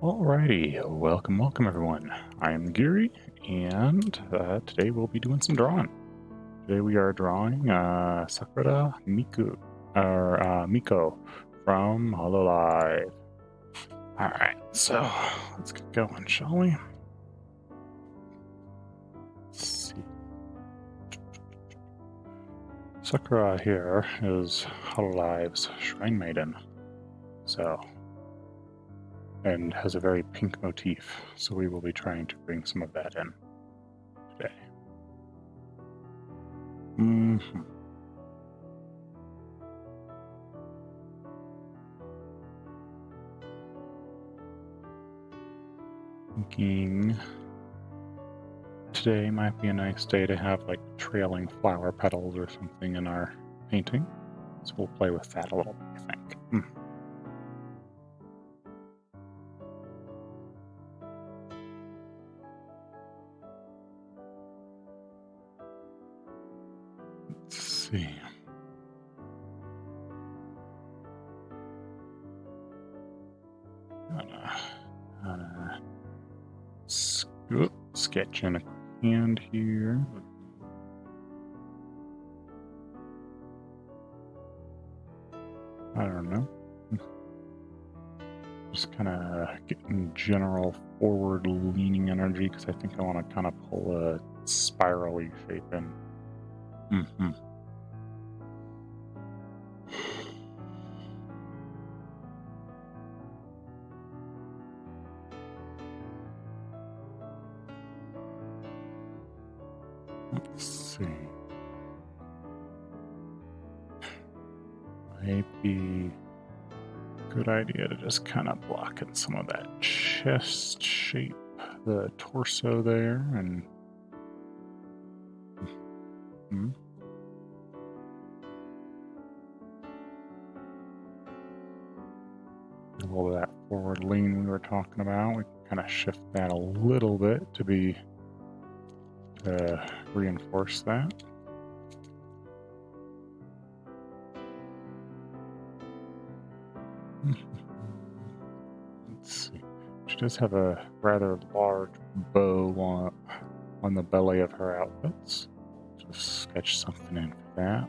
Alrighty, welcome everyone. I am Giri, and today we'll be doing some drawing. Today we are drawing Sakura Miko, or Miko from Hololive. Alright, so let's get going, shall we? Let's see. Sakura here is Hololive's Shrine Maiden. And has a very pink motif, so we will be trying to bring some of that in today. Thinking today might be a nice day to have like trailing flower petals or something in our painting, so we'll play with that a little bit, I think. See. Sketch in a hand here. I don't know. Just kind of getting general forward leaning energy because I think I want to kind of pull a spirally shape in. Let's see. Might be a good idea to just kind of block in some of that chest shape, the torso there, and all of that forward lean we were talking about. We can kind of shift that a little bit to be reinforce that. Let's see. She does have a rather large bow on the belly of her outfits. Just sketch something in for that.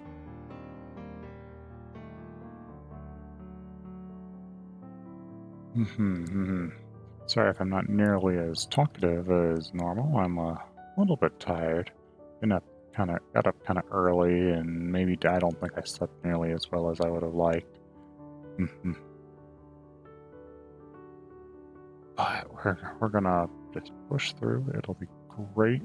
Sorry if I'm not nearly as talkative as normal. I'm a little bit tired. Got up kind of early, and maybe I don't think I slept nearly as well as I would have liked. But we're gonna just push through. It'll be great.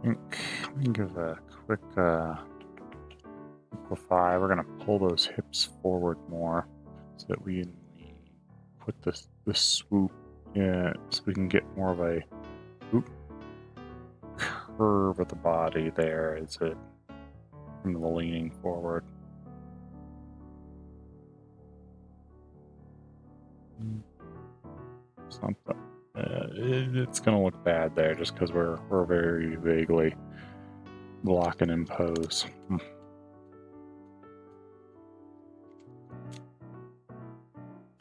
Let me give a quick simplify. We're gonna pull those hips forward more so that we put this swoop in, so we can get more of a curve of the body there as it from the leaning forward. Something. It's gonna look bad there just because we're very vaguely blocking in pose.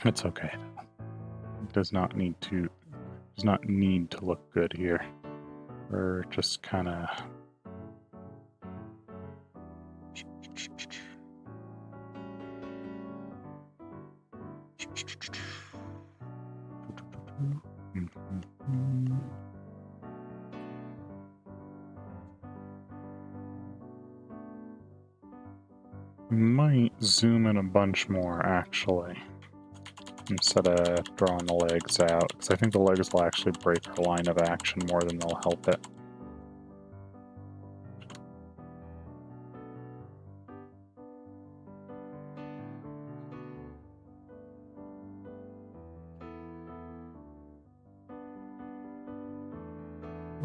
It's okay. It does not need to look good here. We're just kind of might zoom in a bunch more actually, instead of drawing the legs out, because I think the legs will actually break her line of action more than they'll help it.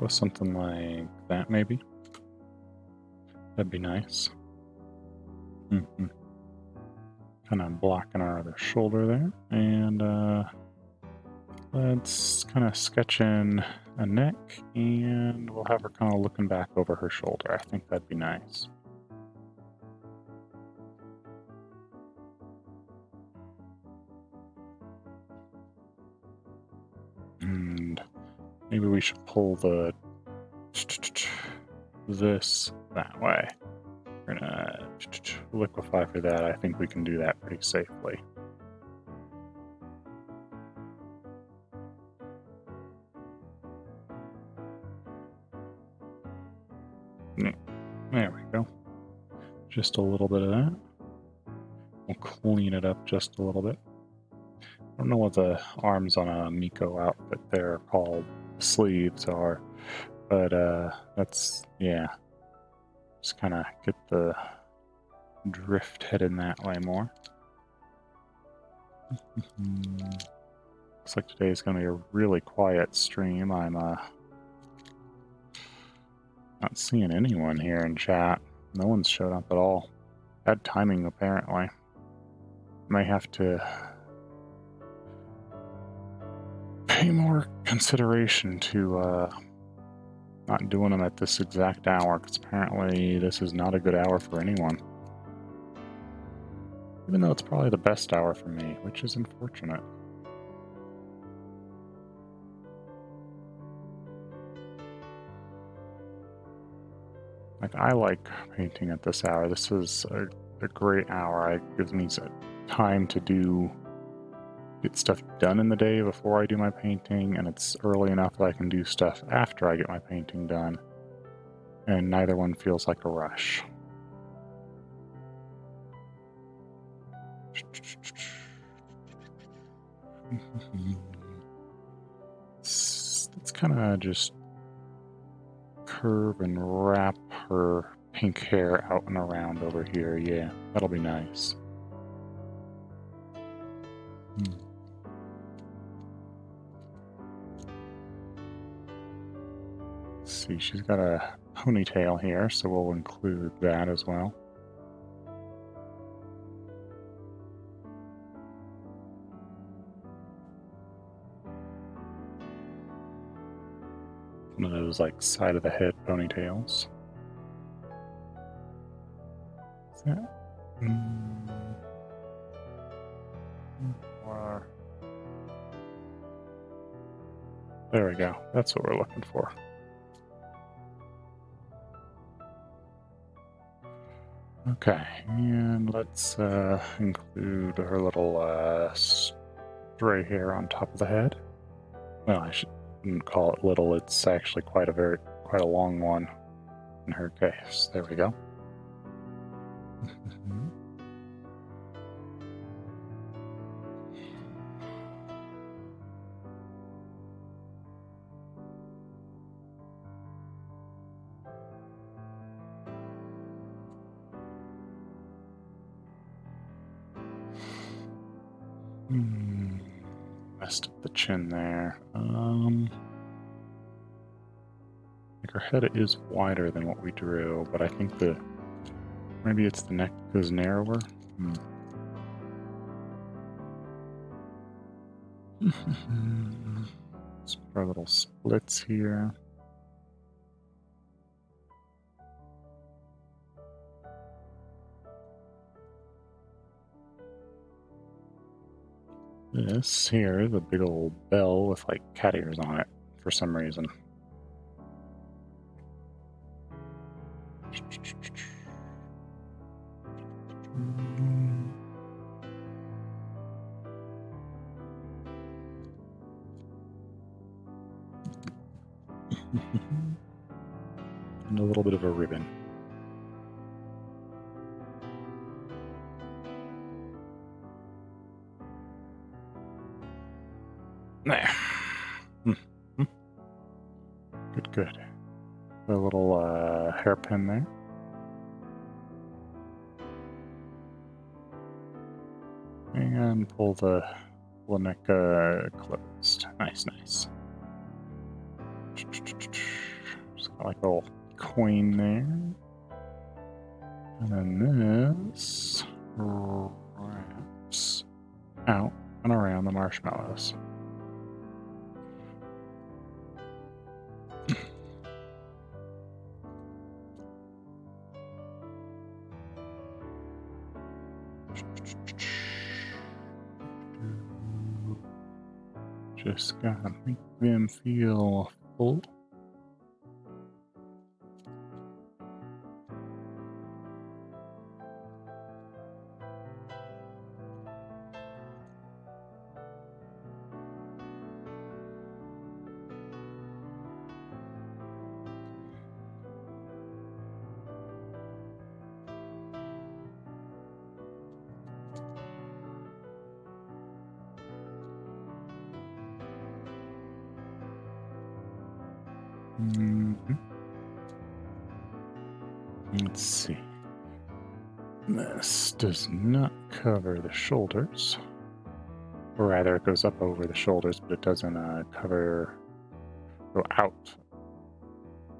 Or something like that, maybe. That'd be nice. Kind of blocking our other shoulder there, and let's kind of sketch in a neck, and we'll have her kind of looking back over her shoulder. I think that'd be nice. we should pull the this that way. We're gonna liquefy for that. I think we can do that pretty safely. There we go. Just a little bit of that. We'll clean it up just a little bit. I don't know what the arms on a Miko outfit they're called, sleeves are, but that's, yeah. Just kind of get the drift heading that way more. Looks like today is going to be a really quiet stream. I'm not seeing anyone here in chat. No one's showed up at all. Bad timing, apparently. May have to pay more consideration to not doing them at this exact hour, because apparently this is not a good hour for anyone. Even though it's probably the best hour for me, which is unfortunate. Like, I like painting at this hour. This is a great hour. It gives me time to get stuff done in the day before I do my painting, and it's early enough that I can do stuff after I get my painting done. And neither one feels like a rush. Let's kind of just curve and wrap her pink hair out and around over here. Yeah, that'll be nice. Let's see, she's got a ponytail here, so we'll include that as well. One of those, like, side of the head ponytails. Is that? There we go. That's what we're looking for. Okay, and let's include her little stray hair on top of the head. Well, I shouldn't call it little. It's actually quite a long one in her case. There we go. Messed up the chin there. Like, her head is wider than what we drew, but I think maybe it's the neck is narrower. Let's put our little splits here. This here is a big old bell with, like, cat ears on it for some reason. And a little bit of a ribbon. There. Good. A little hairpin there. And pull the neck closed. Nice. Just got like a little coin there. And then this wraps out and around the marshmallows. Just gotta make them feel full. Let's see. This does not cover the shoulders. Or rather, it goes up over the shoulders, but it doesn't go out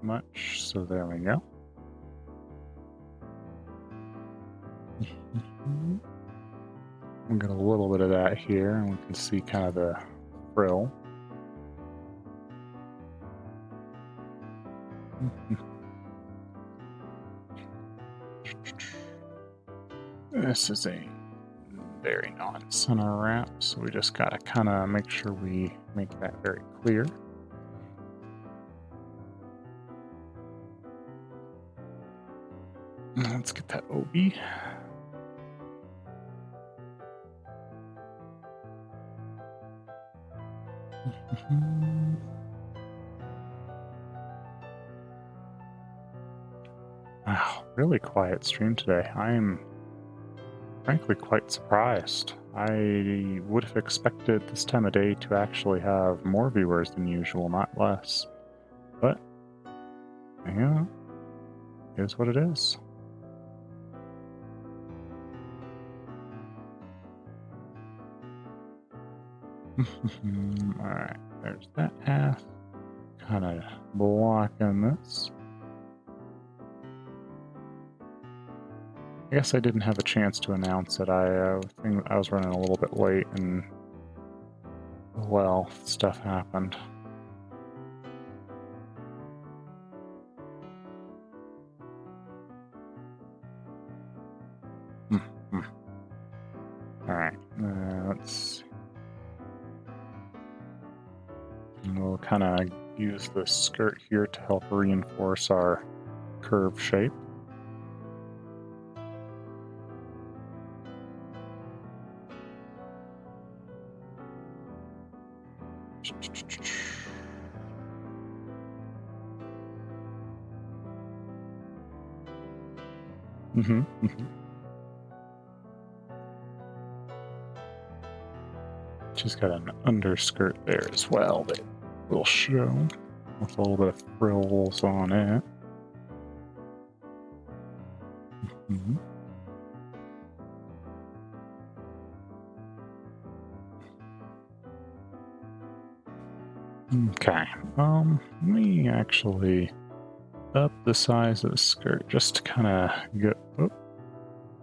much. So there we go. We'll get a little bit of that here, and we can see kind of the frill. This is a very non-center wrap, so we just gotta kind of make sure we make that very clear. Let's get that OB. Wow, really quiet stream today. I'm frankly quite surprised. I would have expected this time of day to actually have more viewers than usual, not less. But, yeah, it is what it is. Alright, there's that half. Kind of blocking this. I guess I didn't have a chance to announce it. I was running a little bit late, and well, stuff happened. All right, let's see. And we'll kind of use the skirt here to help reinforce our curve shape. She's got an underskirt there as well that will show with a little bit of frills on it. Okay, let me actually up the size of the skirt just to kind of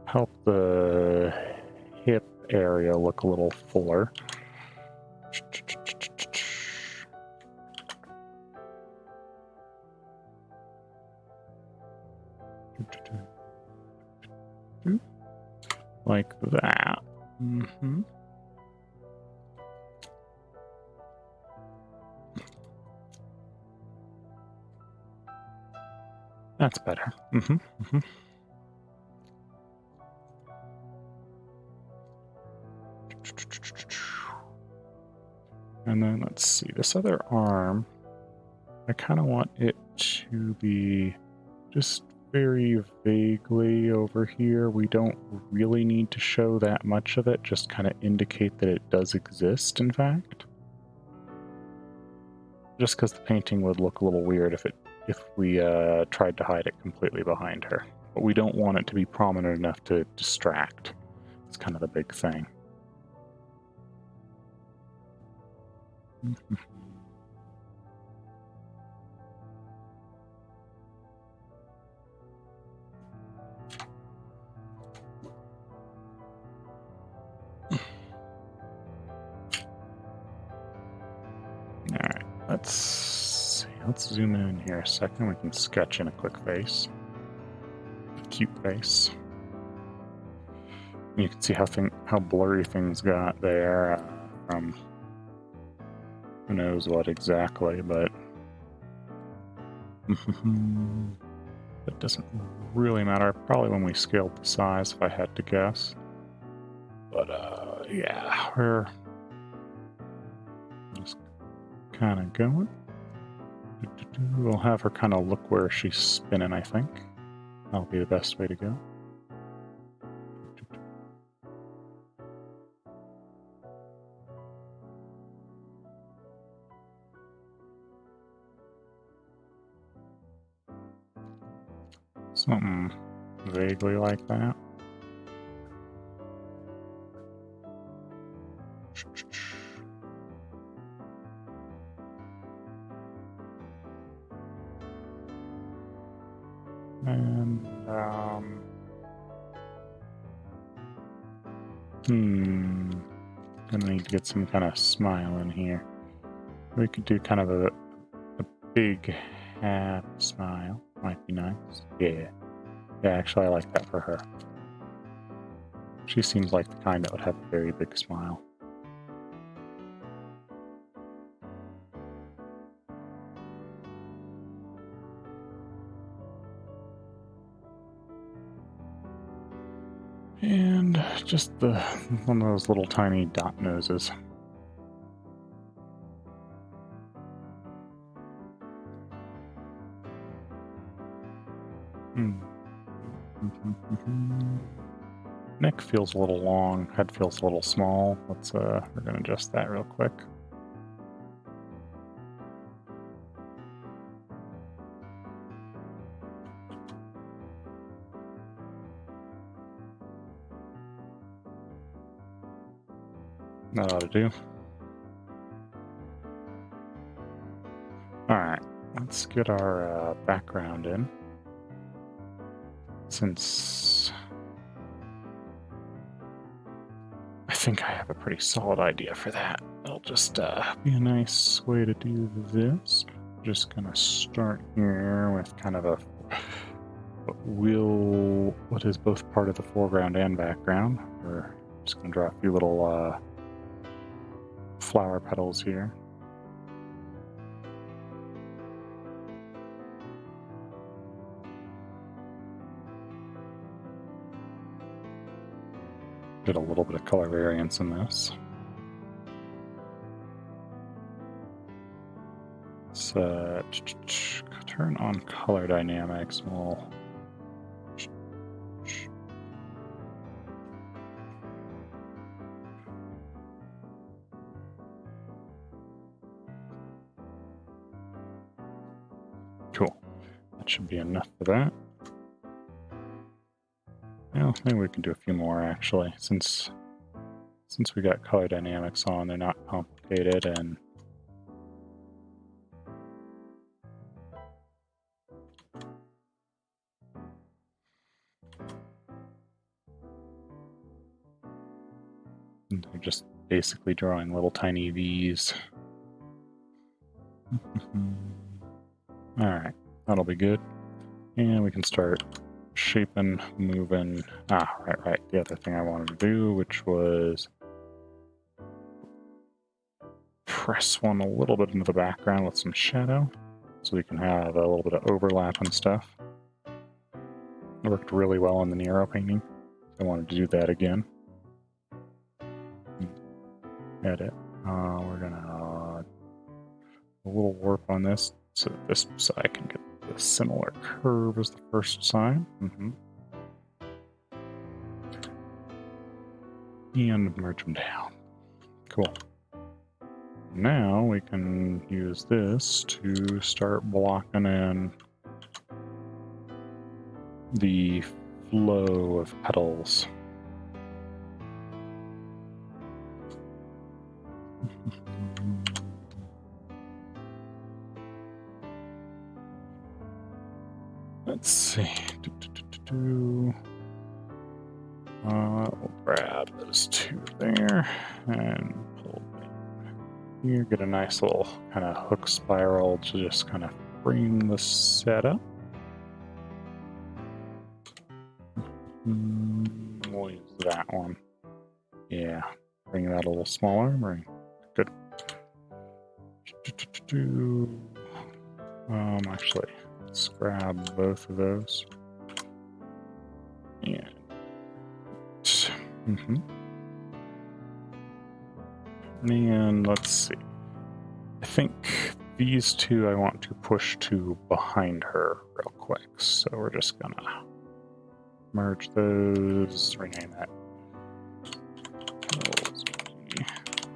help the hip area look a little fuller. Like that. That's better. And then let's see, this other arm, I kind of want it to be just very vaguely over here. We don't really need to show that much of it, just kind of indicate that it does exist, in fact. Just because the painting would look a little weird if we tried to hide it completely behind her. But we don't want it to be prominent enough to distract. It's kind of the big thing. Alright, let's zoom in here a second. We can sketch in a quick face. A cute face. You can see how blurry things got there from who knows what exactly, but It doesn't really matter. Probably when we scaled the size, if I had to guess. But yeah, we're just kind of going. We'll have her kind of look where she's spinning, I think. That'll be the best way to go. Something vaguely like that. And, gonna need to get some kind of smile in here. We could do kind of a big happy smile. Might be nice. Yeah. Yeah, actually I like that for her. She seems like the kind that would have a very big smile. And just one of those little tiny dot noses. Neck feels a little long, head feels a little small. Let's we're gonna adjust that real quick. That ought to do. Alright, let's get our background in. Since I think I have a pretty solid idea for that. It'll just be a nice way to do this. Just gonna start here with kind of what is both part of the foreground and background. We're just gonna draw a few little flower petals here. Get a little bit of color variance in this. So turn on color dynamics. We'll cool. That should be enough for that. Well, maybe we can do a few more actually, since we got color dynamics on, they're not complicated and they're just basically drawing little tiny V's. Alright, that'll be good. And we can start shaping, moving. Right. The other thing I wanted to do, which was press one a little bit into the background with some shadow, so we can have a little bit of overlap and stuff. It worked really well in the Nero painting. I wanted to do that again. Edit. We're gonna a little warp on this so that this side can get a similar curve as the first side. And merge them down. Cool. Now we can use this to start blocking in the flow of petals. Let's see. We'll grab those two there and pull them here. Get a nice little kind of hook spiral to just kind of frame the setup. We'll use that one. Yeah, bring that a little smaller. Good. Actually, let's grab both of those. And and let's see. I think these two I want to push to behind her real quick. So we're just gonna merge those, rename that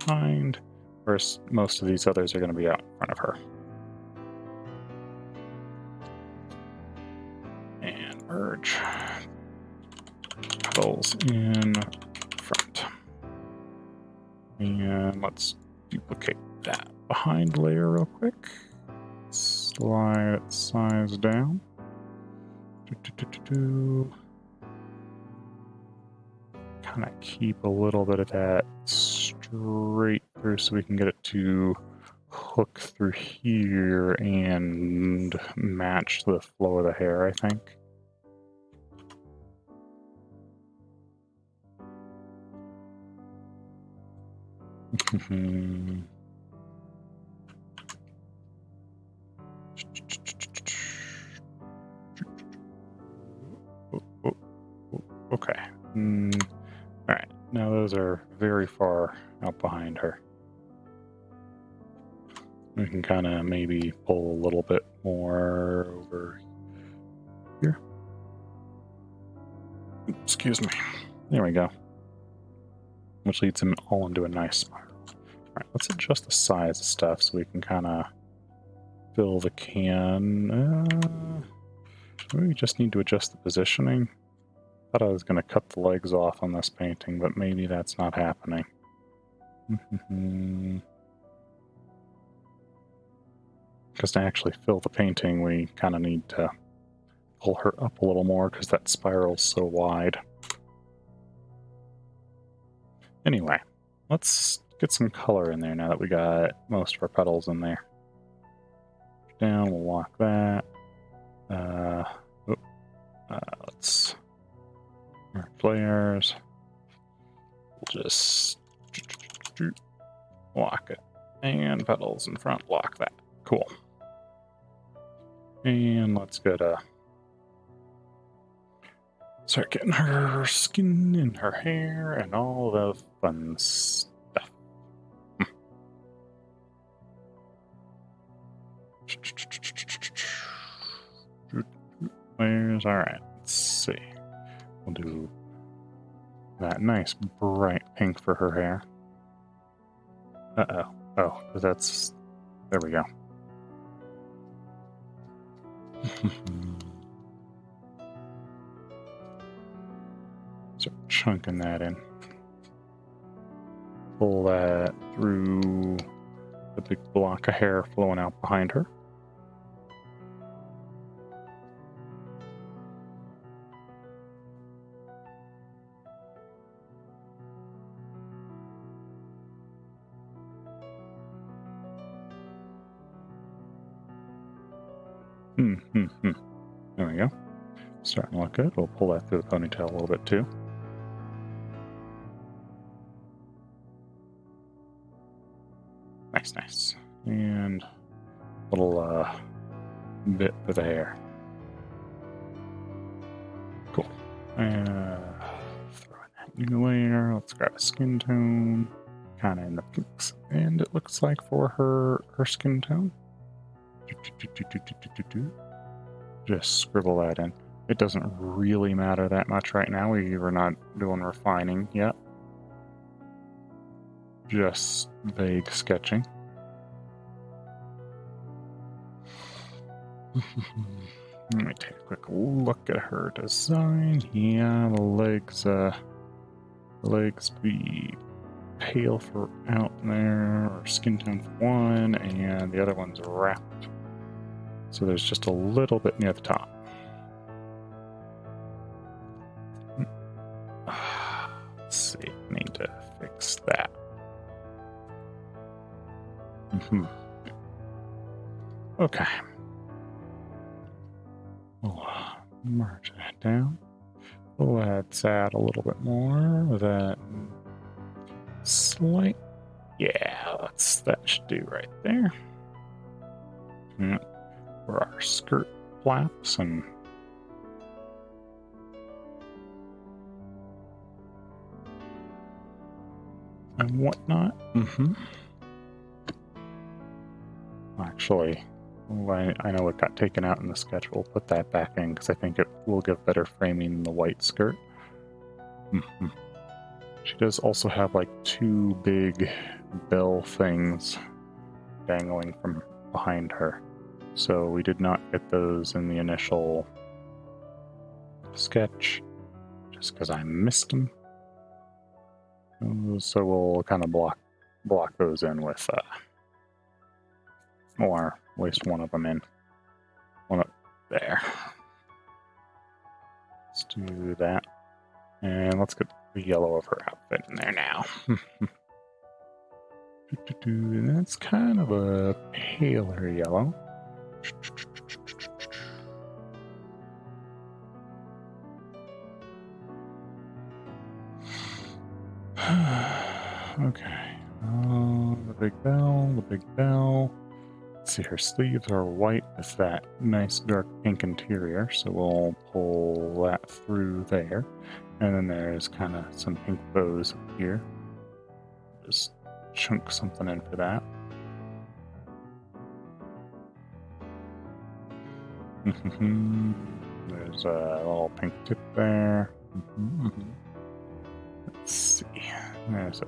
behind. Whereas most of these others are going to be out in front of her. And merge petals in front. And let's duplicate that behind layer real quick. Slide its size down. Kind of keep a little bit of that straight through so we can get it to hook through here and match the flow of the hair, I think. Okay. Alright, now those are very far out behind her. We can kind of maybe pull a little bit more over here. Excuse me. There we go. Which leads them all into a nice spiral. Alright, let's adjust the size of stuff so we can kind of fill the can. Maybe we just need to adjust the positioning. Thought I was going to cut the legs off on this painting, but maybe that's not happening. Because to actually fill the painting, we kind of need to pull her up a little more because that spiral's so wide. Anyway, let's get some color in there now that we got most of our petals in there. Down, we'll lock that. Let's merge layers. We'll just lock it. And petals in front, lock that. Cool. And let's go to start getting her skin and her hair and all the fun stuff. Layers, alright, let's see. We'll do that nice bright pink for her hair. Oh, that's... There we go. So chunking that in. Pull that through the big block of hair flowing out behind her. There we go. Starting to look good. We'll pull that through the ponytail a little bit too. Nice. And a little bit for the hair. Cool. And throw in that new layer. Let's grab a skin tone. Kind of in the pinks. And it looks like for her skin tone. Just scribble that in. It doesn't really matter that much right now. We're not doing refining yet. Just vague sketching. Let me take a quick look at her design. Yeah, the legs be pale for out there, or skin tone for one, and the other one's wrapped. So there's just a little bit near the top. Let's see, I need to fix that. Okay. We'll merge that down. Let's add a little bit more of that slight. Yeah, that should do right there. For our skirt flaps and whatnot. Actually, I know it got taken out in the sketch. We'll put that back in because I think it will give better framing than the white skirt. She does also have like two big bell things dangling from behind her. So we did not get those in the initial sketch just because I missed them. So we'll kind of block those in with or at least one of them in. One up there. Let's do that. And let's get the yellow of her outfit in there now. That's kind of a paler yellow. Okay. The big bell. Let's see, her sleeves are white with that nice dark pink interior, so we'll pull that through there. And then there's kind of some pink bows up here. Just chunk something in for that. There's a little pink tip there. Let's see. There's a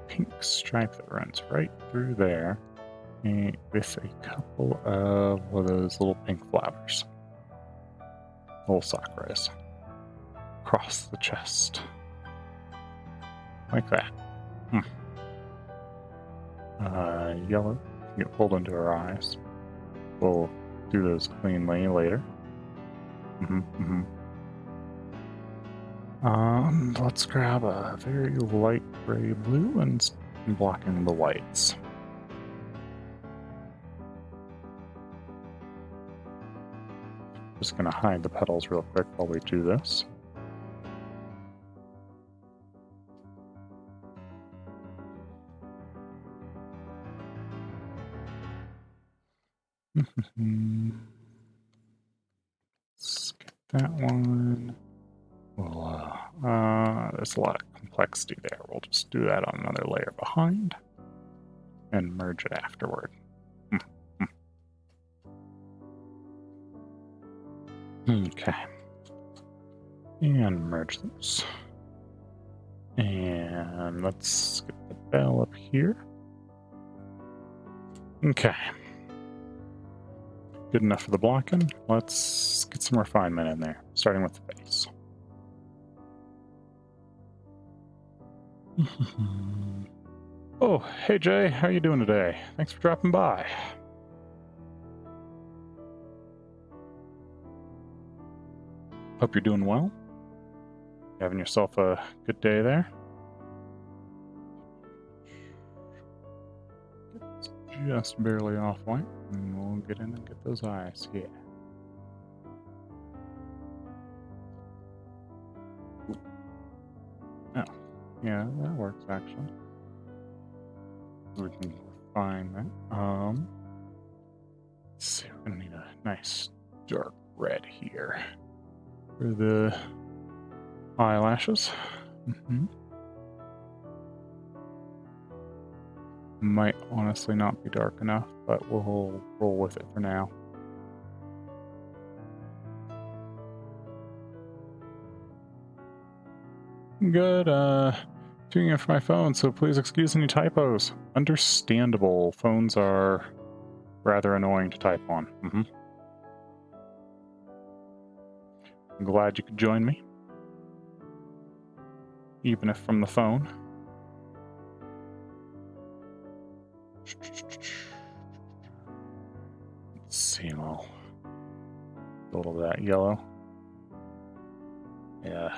pink stripe that runs right through there, and with a couple of those little pink flowers. Little sakuras. Across the chest. Like that. Yellow. Get pulled into her eyes. We'll do those cleanly later. Let's grab a very light gray blue and blocking the whites. Just gonna hide the petals real quick while we do this. Skip that one. Well, there's a lot of complexity there. We'll just do that on another layer behind and merge it afterward. Okay. And merge those. And let's get the bell up here. Okay. Good enough for the blocking. Let's get some refinement in there, starting with the face. Oh, hey Jay, how you doing today? Thanks for dropping by. Hope you're doing well. Having yourself a good day there. It's just barely off white, and we'll get in and get those eyes. Yeah. Oh, yeah, that works actually. We can refine that. Let's see, we're gonna need a nice dark red here for the eyelashes. Might honestly not be dark enough, but we'll roll with it for now. Good, tuning in for my phone, so please excuse any typos. Understandable. Phones are rather annoying to type on. I'm glad you could join me, even if from the phone. Let's see, well, a little of that yellow. Yeah.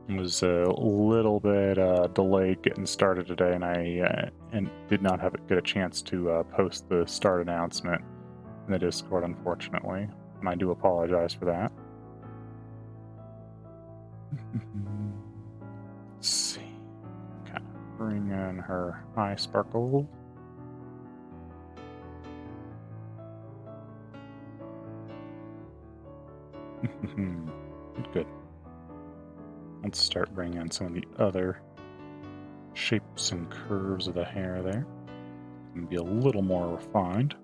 It was a little bit delayed getting started today, and I did not get a chance to post the start announcement in the Discord, unfortunately, and I do apologize for that. Let's see. Kind of bring in her eye sparkle. Good, good. Let's start bringing in some of the other shapes and curves of the hair there. And be a little more refined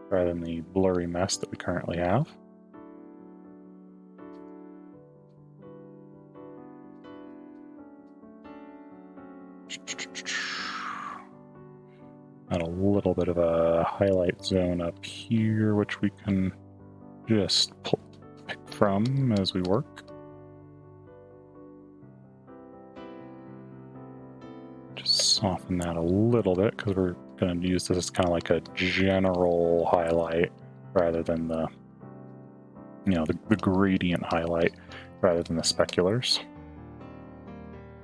rather than the blurry mess that we currently have. And a little bit of a highlight zone up here, which we can just pick from as we work. Just soften that a little bit because we're going to use this as kind of like a general highlight rather than the, the gradient highlight rather than the speculars.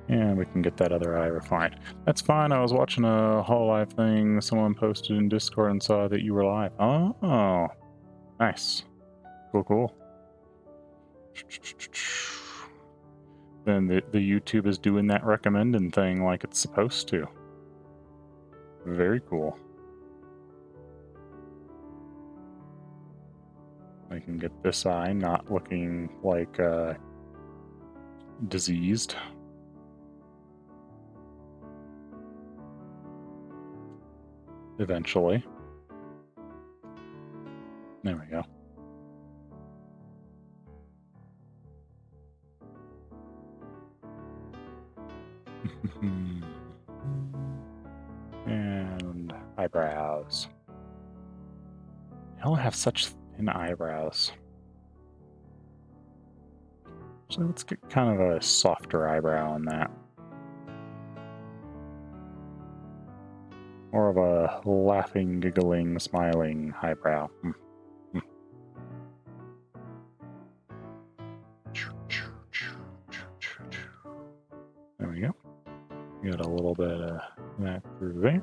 And we can get that other eye refined. That's fine. I was watching a Hololive thing someone posted in Discord and saw that you were live. Oh, nice. Cool, cool. Then the YouTube is doing that recommending thing like it's supposed to. Very cool. I can get this eye not looking like diseased. Eventually. There we go. And eyebrows. I don't have such thin eyebrows. So let's get kind of a softer eyebrow on that. More of a laughing, giggling, smiling eyebrow. There we go. Got a little bit of that through there.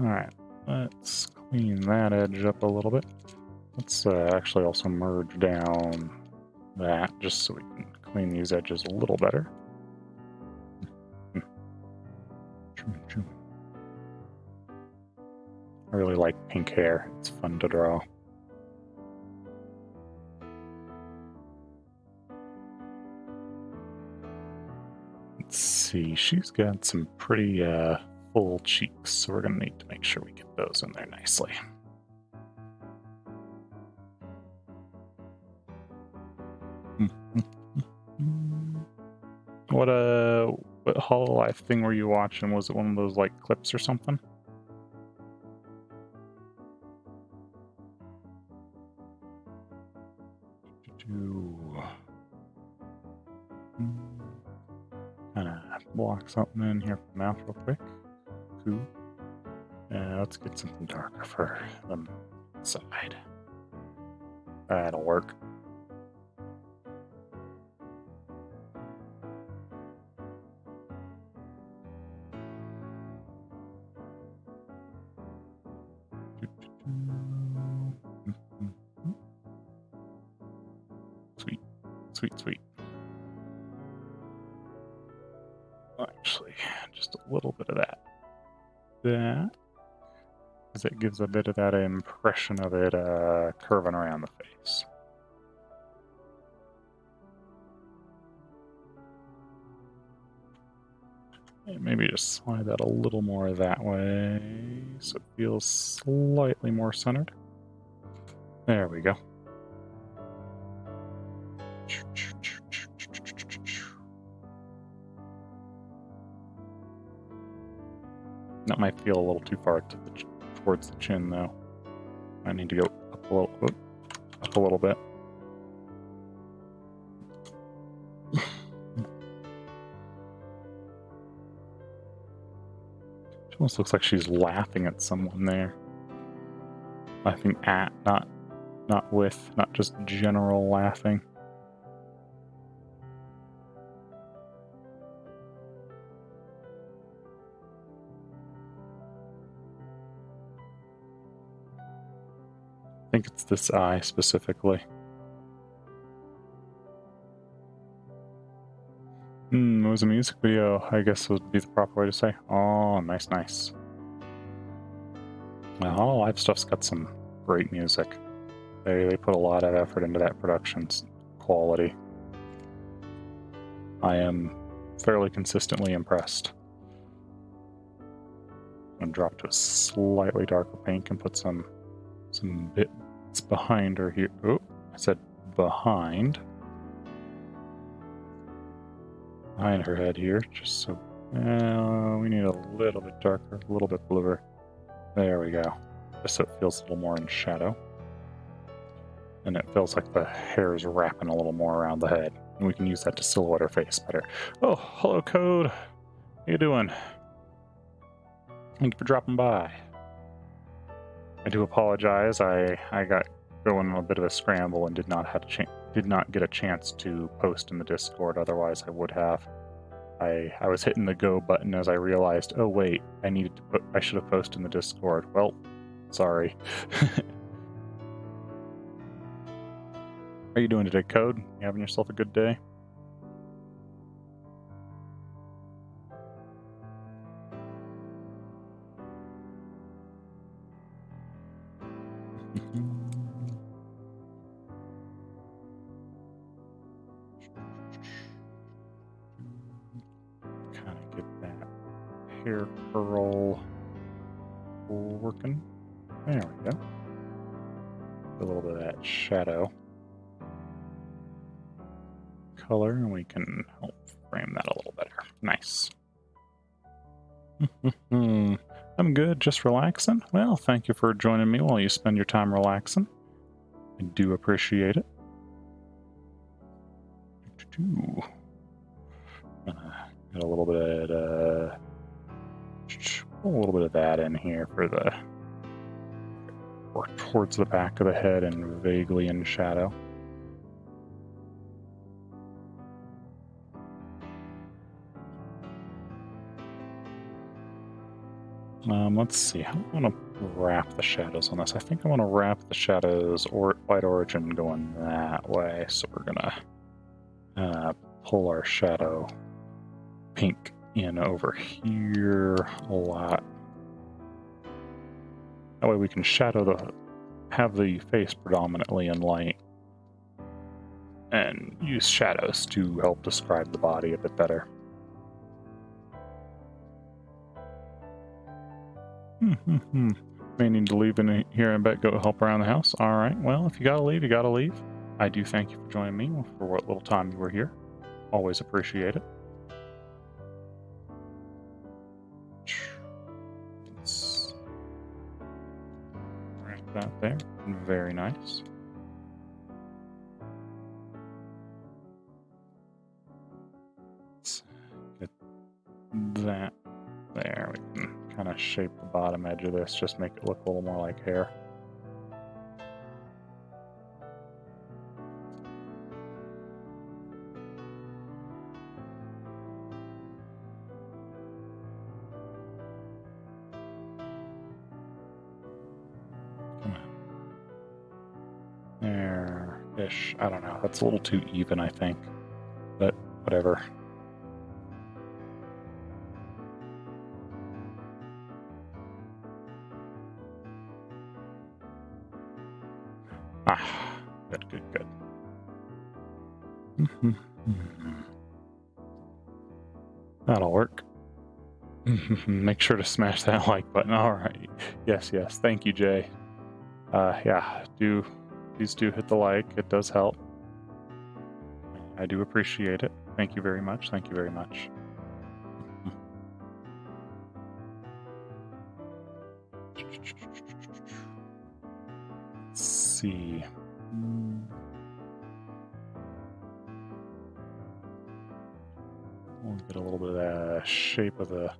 Alright, let's clean that edge up a little bit. Let's actually also merge down that just so we can clean these edges a little better. I really like pink hair. It's fun to draw. Let's see, she's got some pretty full cheeks, so we're going to need to make sure we get those in there nicely. What Hololive thing were you watching? Was it one of those like clips or something? Kind of block something in here for the mouth real quick. Cool. Let's get something darker for the side. That'll work. Sweet, sweet, sweet. Actually, just a little bit of that. Because it gives a bit of that impression of it curving around the face. And maybe just slide that a little more that way so it feels slightly more centered. There we go. That might feel a little too far towards the chin, though. I need to go up a little bit. She almost looks like she's laughing at someone there. Laughing at, not with, not just general laughing. I think it's this eye specifically. It was a music video, I guess would be the proper way to say. Oh, nice, nice. Well, Hololive stuff's got some great music. They put a lot of effort into that production's quality. I am fairly consistently impressed. I'm going to drop to a slightly darker pink and put some bits behind her here. Oh, I said behind her head here, just so we need a little bit darker, a little bit bluer. There we go. Just so it feels a little more in shadow. And it feels like the hair is wrapping a little more around the head. And we can use that to silhouette her face better. Oh, hello, Code. How you doing? Thank you for dropping by. I do apologize. I got going on a bit of a scramble and did not get a chance to post in the Discord. Otherwise, I would have. I was hitting the go button as I realized, oh wait, I should have posted in the Discord. Well, sorry. How are you doing today, Code? You having yourself a good day? Kind of get that hair curl working. There we go. A little bit of that shadow color, and we can help frame that a little better. Nice. I'm good, just relaxing. Well, thank you for joining me while you spend your time relaxing. I do appreciate it. Got a little bit of that in here for the or towards the back of the head and vaguely in shadow. Let's see, how am I going to wrap the shadows on this? I think I want to wrap the shadows or light origin going that way. So we're gonna pull our shadow pink in over here a lot. That way we can have the face predominantly in light and use shadows to help describe the body a bit better. May need to leave in here and go help around the house. All right, well, if you gotta leave, you gotta leave. I do thank you for joining me for what little time you were here. Always appreciate it. Let's wrap that there. Very nice. Let's get that there. We can kind of shape the bottom edge of this, just make it look a little more like hair. There-ish. I don't know. That's a little too even, I think. But whatever. Ah, good. That'll work. Make sure to smash that like button. All right. Yes. Thank you, Jay. Yeah, please do hit the like. It does help. I do appreciate it. Thank you very much. Let's see. We'll get a little bit of the shape of the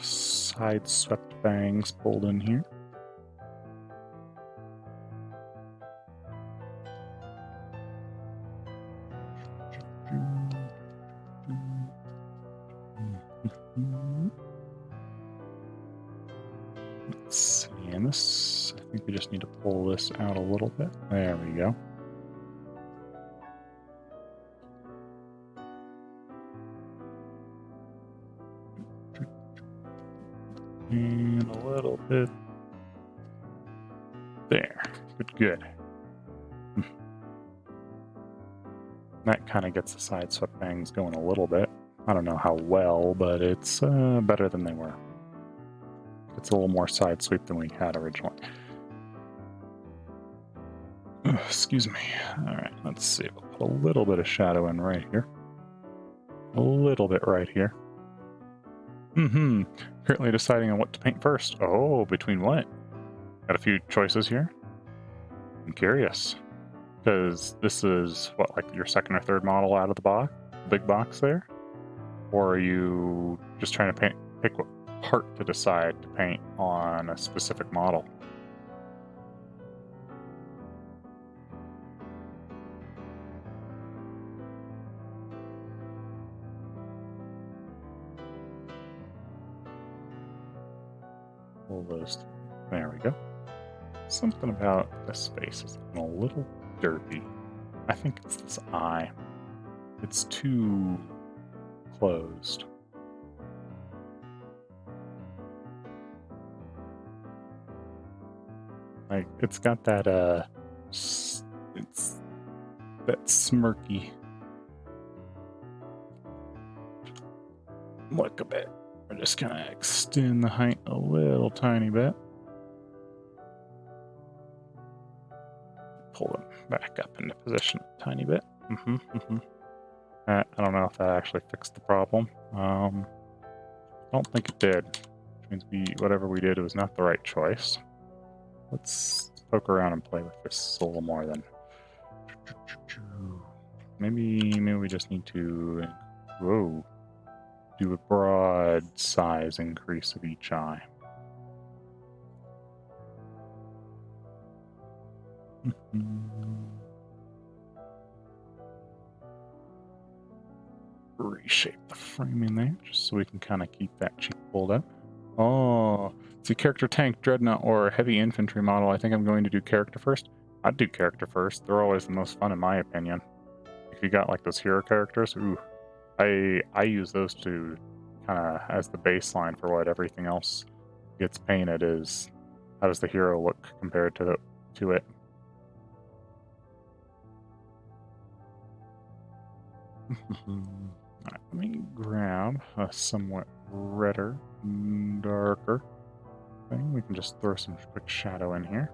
side swept bangs pulled in here. Let's see, and this I think we just need to pull this out a little bit. There we go. And a little bit there. Good. That kind of gets the side swept bangs going a little bit. I don't know how well, but it's better than they were. It's a little more side sweep than we had originally. Excuse me. All right, let's see. We'll put a little bit of shadow in right here. A little bit right here. Currently deciding on what to paint first. Oh, between what? Got a few choices here. I'm curious. Because this is, what, like your second or third model out of the box? Big box there? Or are you just trying to pick what part to decide to paint on a specific model? Pull those. There we go. Something about this face is a little dirty. I think it's this eye. It's too closed. Like, it's got that, it's that smirky look a bit. We're just gonna extend the height a little tiny bit. Pull them back up into position a tiny bit. I don't know if that actually fixed the problem. I don't think it did. Which means whatever we did was not the right choice. Let's poke around and play with this a little more then. Maybe we just need to do a broad size increase of each eye. Reshape the framing there, just so we can kind of keep that cheek pulled up. Oh, see, character tank, dreadnought, or heavy infantry model. I think I'm going to do character first. I'd do character first. They're always the most fun, in my opinion. If you got like those hero characters, ooh, I use those to kind of as the baseline for what everything else gets painted. Is how does the hero look compared to it? Alright, let me grab a somewhat redder, darker thing. We can just throw some quick shadow in here.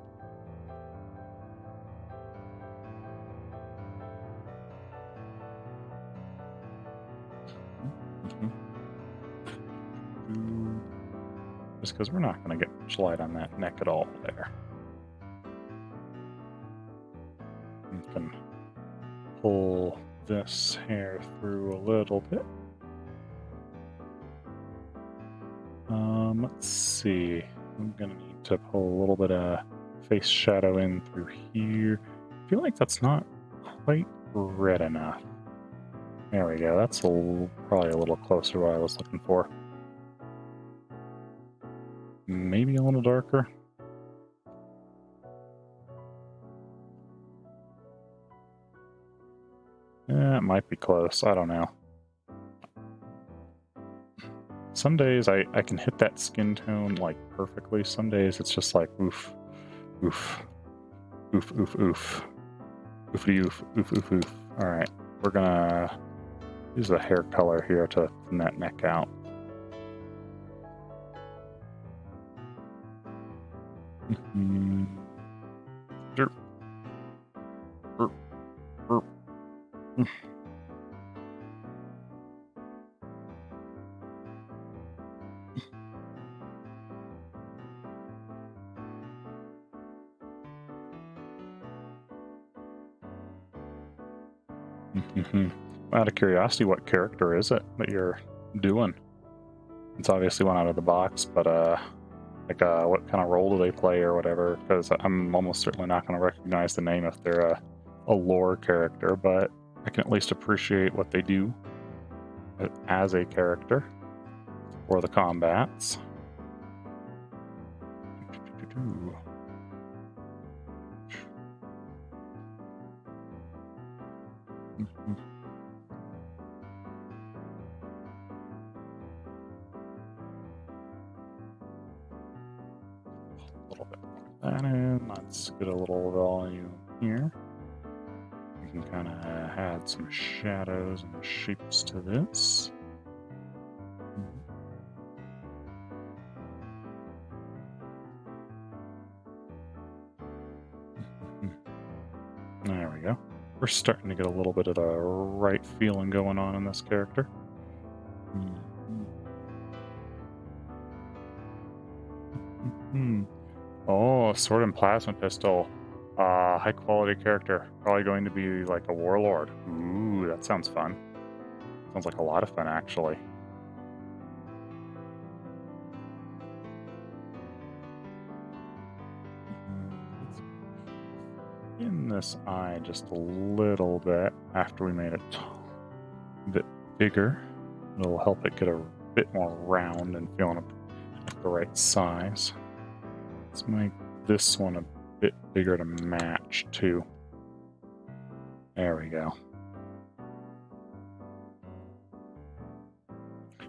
Just because we're not going to get much light on that neck at all there. We can pull this hair through a little bit. Let's see. I'm gonna need to pull a little bit of face shadow in through here. I feel like that's not quite red enough. There we go. That's probably a little closer to what I was looking for. Maybe a little darker. Yeah, it might be close. I don't know. Some days I can hit that skin tone like perfectly. Some days it's just like oof, oof, oof, oof, oof, oofy, oof, oof, oof, oof. All right, we're gonna use a hair color here to thin that neck out. Derp. Derp. Derp. Out of curiosity, what character is it that you're doing? It's obviously one out of the box, but what kind of role do they play or whatever? Because I'm almost certainly not going to recognize the name if they're a lore character, but I can at least appreciate what they do as a character for the combats. A little bit more of that in. Let's get a little volume here. We can kind of add some shadows and shapes to this. There we go. We're starting to get a little bit of the right feeling going on in this character. Oh, sword and plasma pistol. High quality character. Probably going to be like a warlord. Ooh, that sounds fun. Sounds like a lot of fun, actually. In this eye just a little bit after we made it a bit bigger. It'll help it get a bit more round and feeling at the right size. Let's make this one a bit bigger to match too. There we go.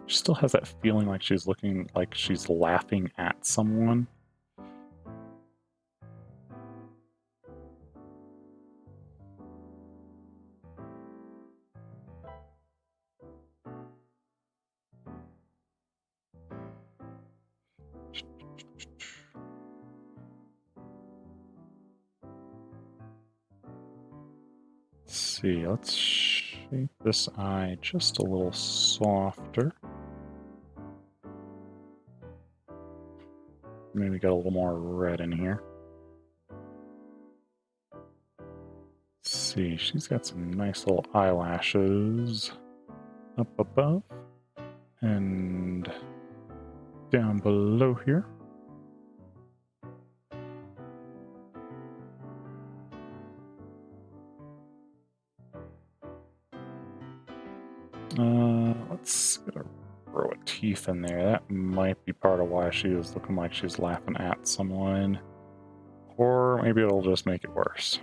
She still has that feeling like she's looking like she's laughing at someone. See, let's shape this eye just a little softer. Maybe got a little more red in here. Let's see, she's got some nice little eyelashes up above and down below here. Let's get a row of teeth in there. That might be part of why she is looking like she's laughing at someone. Or maybe it'll just make it worse.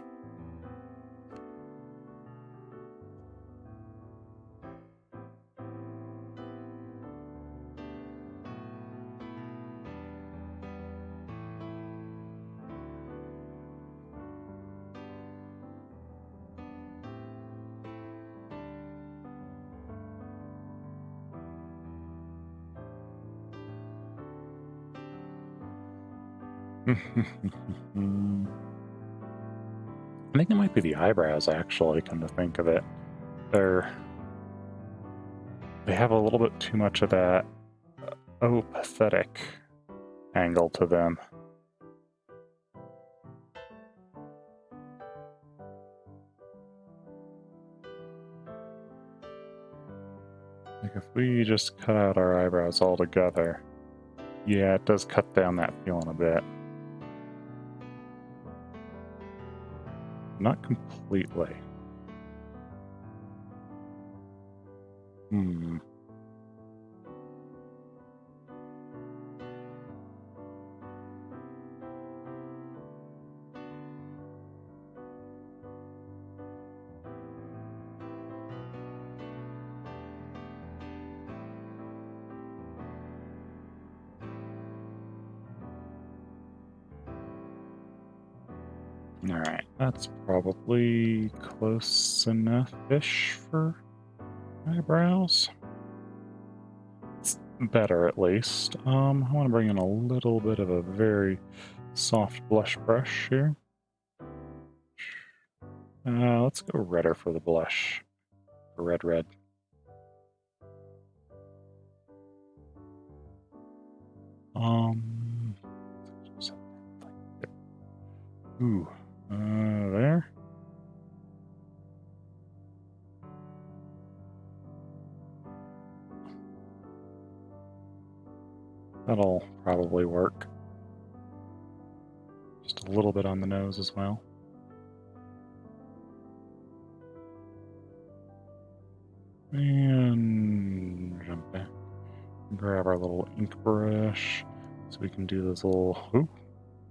I think it might be the eyebrows, actually, come to think of it. They have a little bit too much of that, pathetic angle to them. Like if we just cut out our eyebrows altogether, yeah, it does cut down that feeling a bit. Not completely. Alright, that's probably close enough-ish for eyebrows. It's better, at least. I want to bring in a little bit of a very soft blush brush here. Let's go redder for the blush. Red. Ooh. There. That'll probably work. Just a little bit on the nose as well. And jump back. Grab our little ink brush so we can do this little.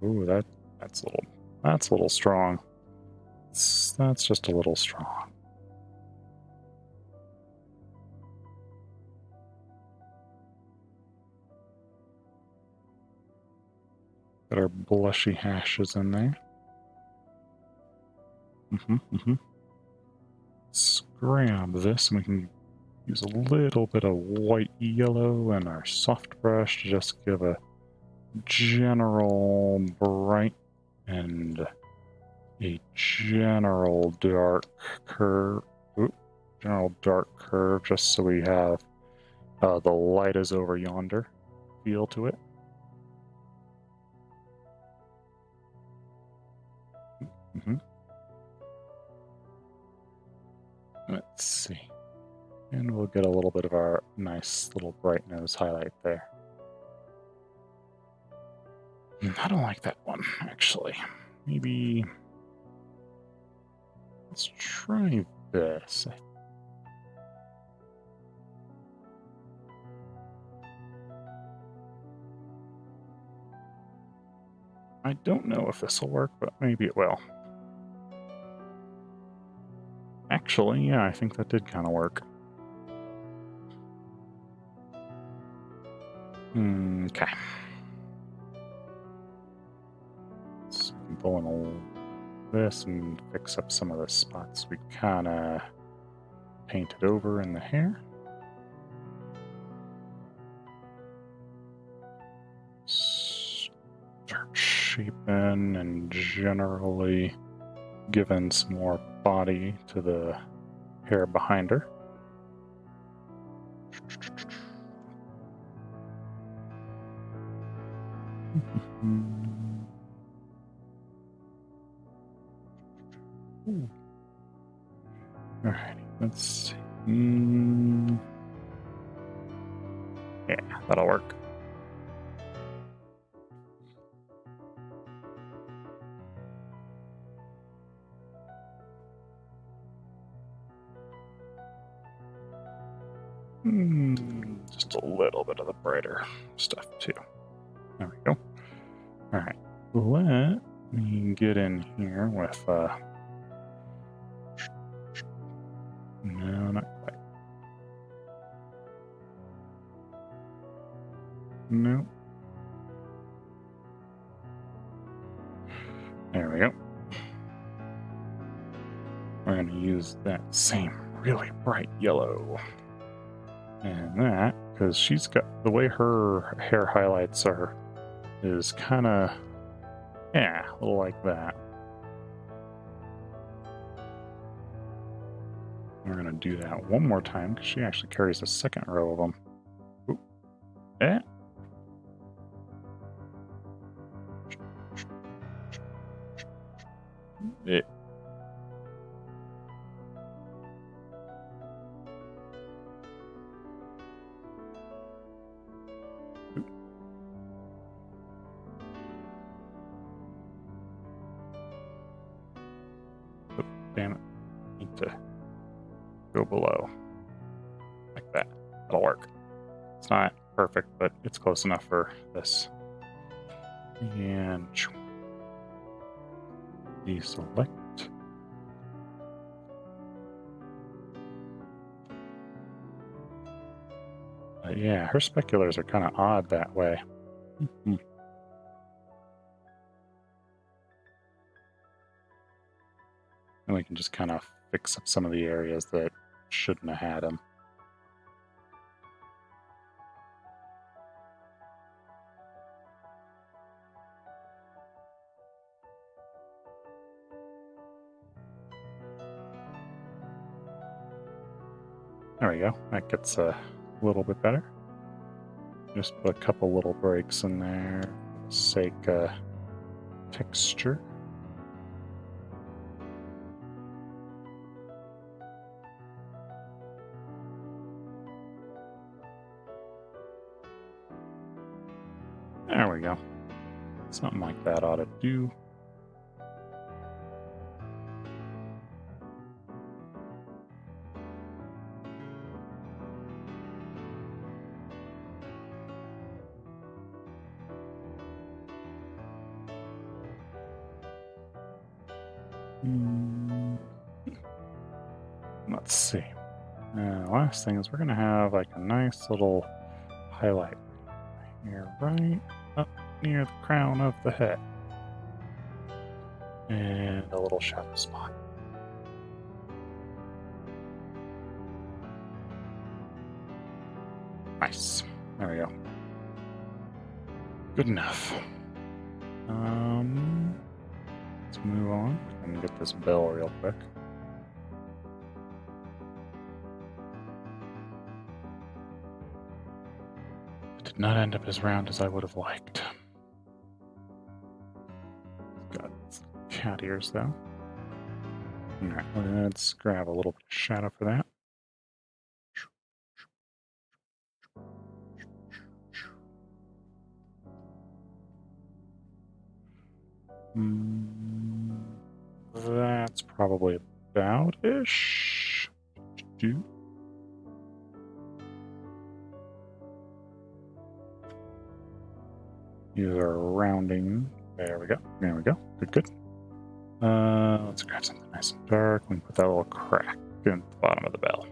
Ooh, that's a little strong. That's just a little strong. Got our blushy hashes in there. Let's grab this and we can use a little bit of white yellow and our soft brush to just give a general bright and a general dark curve. General dark curve, just so we have the light is over yonder feel to it. Let's see. And we'll get a little bit of our nice little bright nose highlight there. I don't like that one, actually. Maybe let's try this. I don't know if this will work, but maybe it will. Actually, yeah, I think that did kind of work. Okay. Let's pull in all this and fix up some of the spots we kind of painted over in the hair. Start shaping and generally giving some more body to the hair behind her. Alrighty, let's see. Yeah, that'll work. Just a little bit of the brighter stuff too. There we go. All right, let me get in here with no, not quite. No. There we go. We're going to use that same really bright yellow. And that, because she's got the way her hair highlights are, is kind of, yeah, a little like that. We're going to do that one more time because she actually carries a second row of them. Oop. Eh. It. Damn it. Need to go below. Like that. That'll work. It's not perfect, but it's close enough for this. And deselect. Yeah, her speculars are kind of odd that way. And we can just kind of fix up some of the areas that shouldn't have had them. There we go. That gets a little bit better. Just put a couple little breaks in there for the sake of texture. There we go. Something like that ought to do. Let's see. Last thing is we're going to have like a nice little highlight here, right? Oh, near the crown of the head. And a little shadow spot. Nice. There we go. Good enough. Let's move on and get this bell real quick. It did not end up as round as I would have liked. Got cat ears though. Alright, let's grab a little bit of shadow for that. That's probably about-ish. These are rounding. There we go. There we go. Good, good. Let's grab something nice and dark and put that little crack in the bottom of the bell.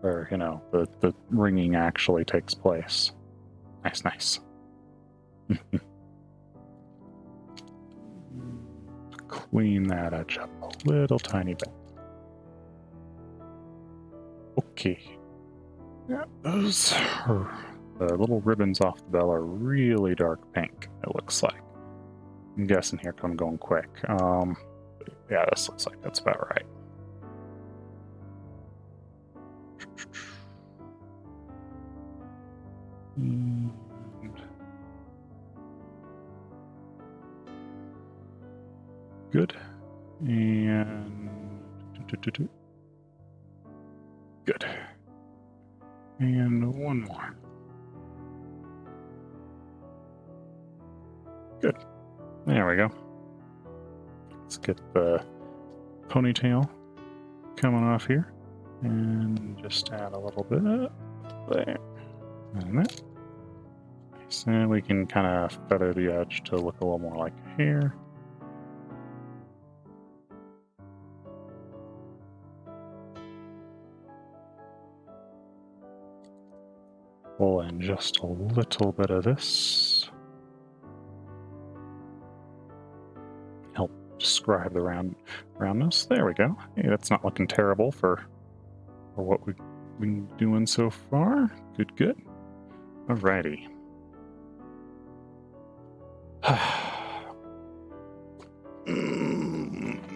Where, you know, the ringing actually takes place. Nice, nice. Clean that edge up a little tiny bit. Okay. Yeah, those are, the little ribbons off the bell are really dark pink, it looks like. I'm guessing here I'm going quick. Yeah, this looks like that's about right. Good. And good. And one more. Good. There we go. Let's get the ponytail coming off here. And just add a little bit there. And that. Nice. And we can kind of feather the edge to look a little more like hair. Pull in just a little bit of this. Help describe the roundness. There we go. Hey, that's not looking terrible for what we've been doing so far. Good, good. Alrighty.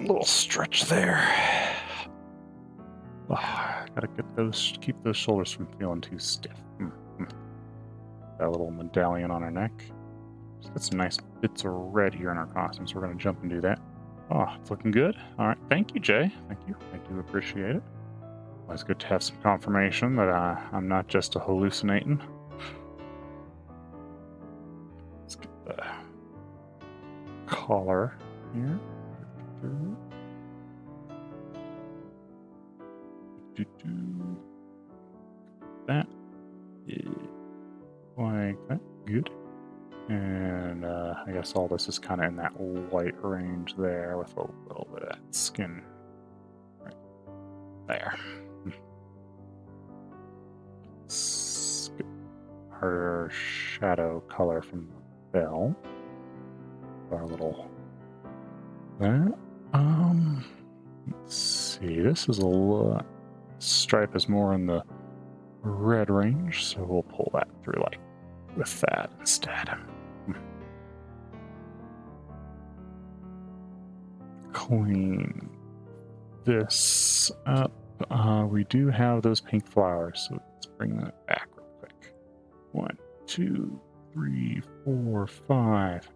Little stretch there. Gotta get those, keep those shoulders from feeling too stiff. That little medallion on her neck. Just got some nice bits of red here in our costume, so we're going to jump and do that. Oh, it's looking good. All right, thank you, Jay. Thank you. I do appreciate it. Always good to have some confirmation that I'm not just hallucinating. Let's get the collar here. That. Like that. Good. And I guess all this is kind of in that white range there with a little bit of that skin right there. Let's get her shadow color from the bell. Our little that. Let's see. This is a lot. Stripe is more in the red range, so we'll pull that through like with that instead. Clean this up. We do have those pink flowers, so let's bring that back real quick. 1, 2, 3, 4, 5.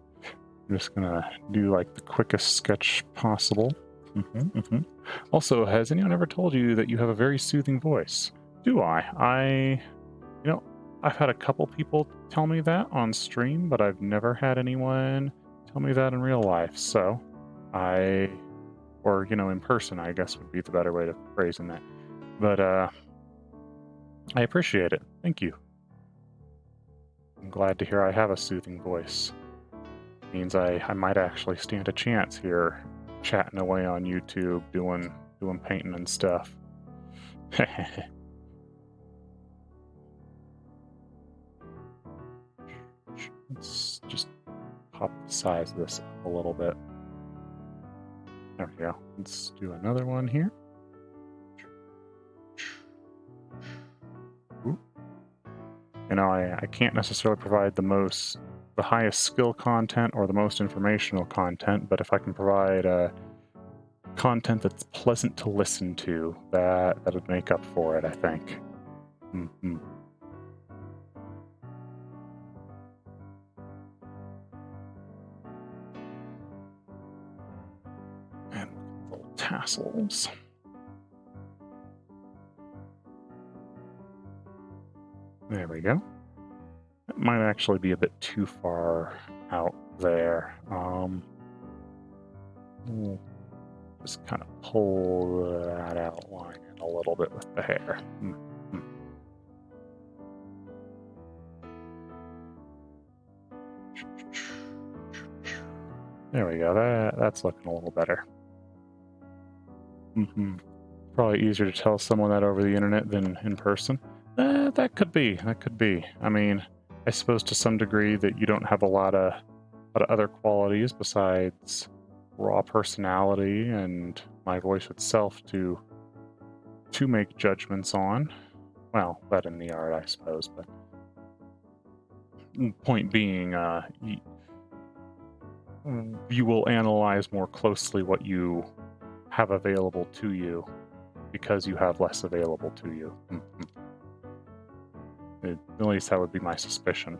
I'm just gonna do like the quickest sketch possible. Also, has anyone ever told you that you have a very soothing voice? Do I? You know, I've had a couple people tell me that on stream, but I've never had anyone tell me that in real life. So, or, you know, in person, I guess would be the better way of phrasing that. But, I appreciate it. Thank you. I'm glad to hear I have a soothing voice. Means I might actually stand a chance here, chatting away on YouTube, doing painting and stuff. Let's just pop the size of this up a little bit. There we go. Let's do another one here. Ooh. You know, I can't necessarily provide the highest skill content or the most informational content, but if I can provide content that's pleasant to listen to, that would make up for it, I think. Mm-hmm. And little tassels. There we go. That might actually be a bit too far out there. We'll just kind of pull that outline in a little bit with the hair. Mm-hmm. There we go. That's looking a little better. Mm-hmm. Probably easier to tell someone that over the internet than in person. That could be. That could be. I mean, I suppose to some degree that you don't have a lot of other qualities besides raw personality and my voice itself to make judgments on. Well, that in the art, I suppose. But point being, you will analyze more closely what you have available to you because you have less available to you. Mm-hmm. At least that would be my suspicion.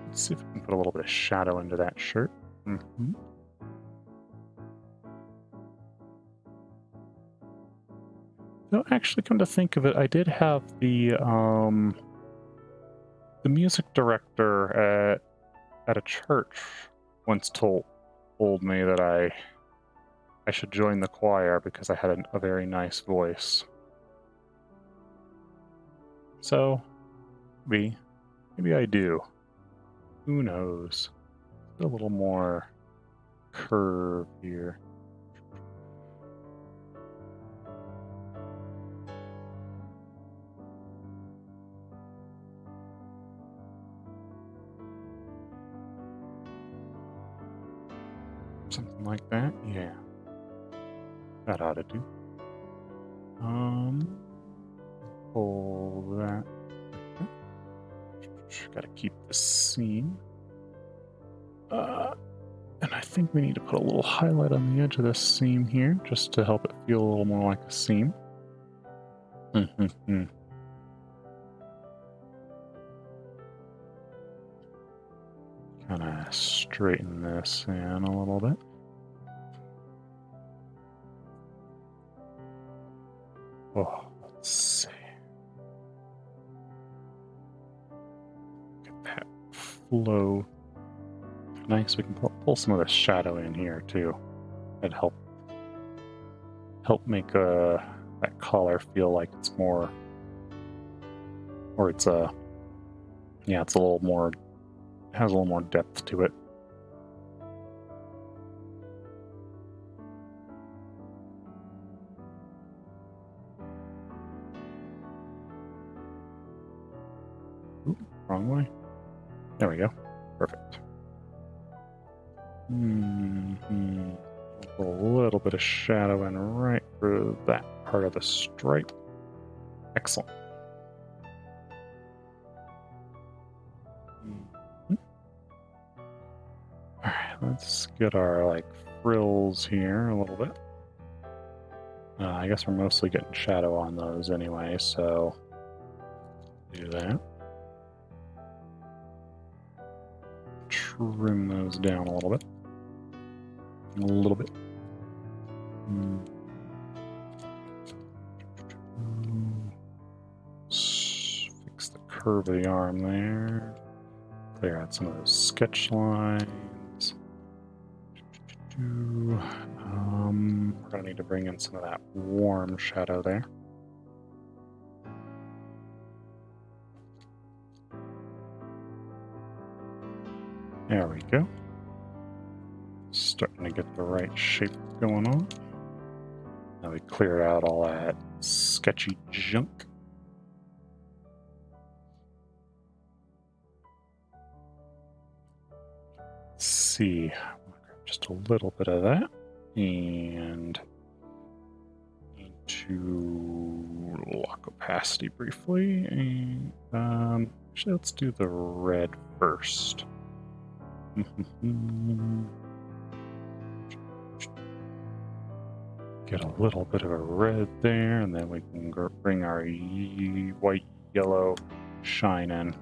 Let's see if we can put a little bit of shadow into that shirt. Mm-hmm. Though, actually, come to think of it, I did have the music director at a church once told me that I should join the choir because I had a very nice voice. So, maybe I do. Who knows? A little more curve here. Something like that, yeah. That ought to do. Pull that. Gotta keep the seam. And I think we need to put a little highlight on the edge of this seam here, just to help it feel a little more like a seam. Kind of straighten this in a little bit. Oh, let's see. Get that flow. Nice. We can pull some of the shadow in here too. That'd help make that collar feel like it's more, or it's a little more, has a little more depth to it. Ooh, wrong way. There we go. Perfect. A little bit of shadow in right through that part of the stripe. Excellent. Alright, let's get our frills here a little bit. I guess we're mostly getting shadow on those anyway, so do that. Trim those down a little bit. Fix the curve of the arm there. Clear out some of those sketch lines. We're going to need to bring in some of that warm shadow there. There we go. Starting to get the right shape going on. Now we clear out all that sketchy junk. see. Just a little bit of that. And need to lock opacity briefly. And actually, let's do the red first. Get a little bit of a red there, and then we can bring our white, yellow shine in.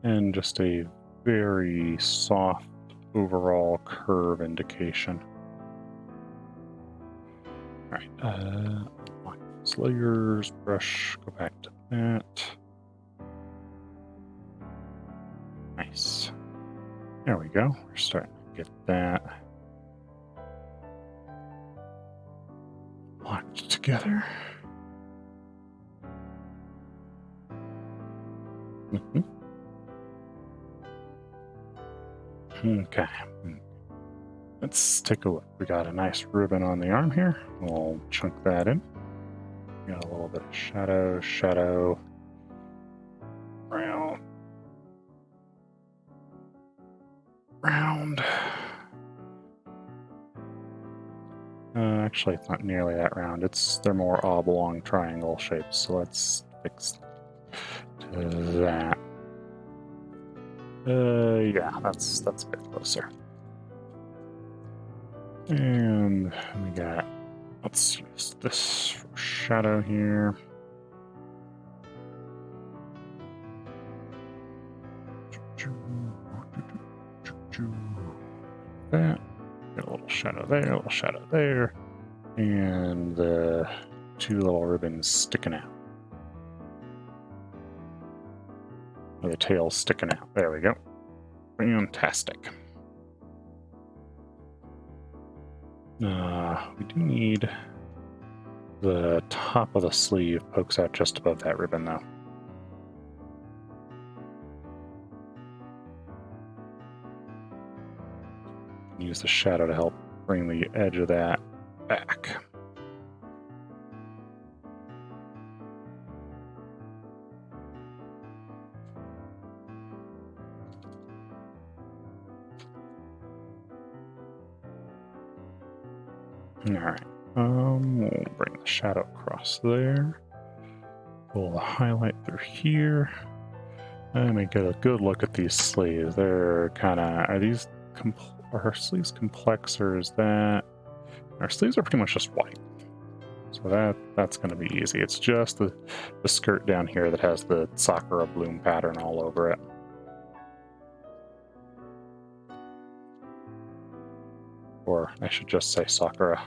And just a very soft overall curve indication. All right, lock those layers, brush, go back to that. Nice. There we go. We're starting to get that locked together. Okay. Let's take a look. We got a nice ribbon on the arm here. We'll chunk that in. Got a little bit of shadow, shadow, round, round. Actually, it's not nearly that round. They're more oblong triangle shapes. So let's fix that. Yeah, that's a bit closer. And we got, let's use this for shadow here. That. Got a little shadow there, a little shadow there. And the two little ribbons sticking out. The tail's sticking out. There we go. Fantastic. We do need the top of the sleeve pokes out just above that ribbon, though. Use the shadow to help bring the edge of that back. Alright, we'll bring the shadow across there. Pull the highlight through here. And we get a good look at these sleeves. They're kind of, are her sleeves complex or is that? Our sleeves are pretty much just white. So that's going to be easy. It's just the skirt down here that has the Sakura bloom pattern all over it. Or I should just say Sakura,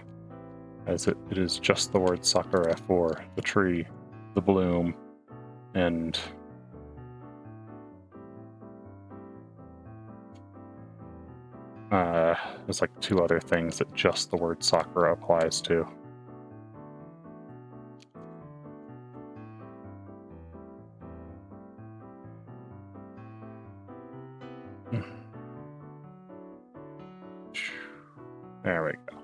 as it is just the word Sakura for the tree, the bloom, and there's like two other things that just the word Sakura applies to. There we go.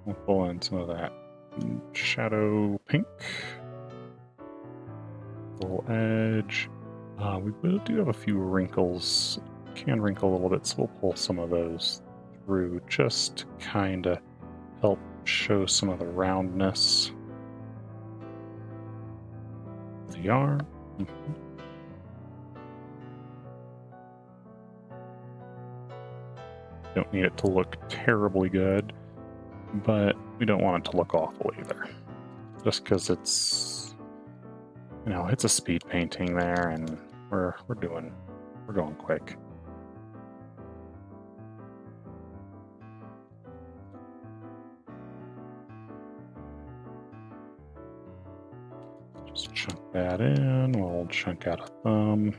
We'll pull in some of that shadow pink. Full edge. We do have a few wrinkles. Can wrinkle a little bit, so we'll pull some of those through just to kind of help show some of the roundness of the arm. Don't need it to look terribly good, but we don't want it to look awful either. Just because it's, you know, it's a speed painting there, and we're going quick. Just chunk that in. We'll chunk out a thumb.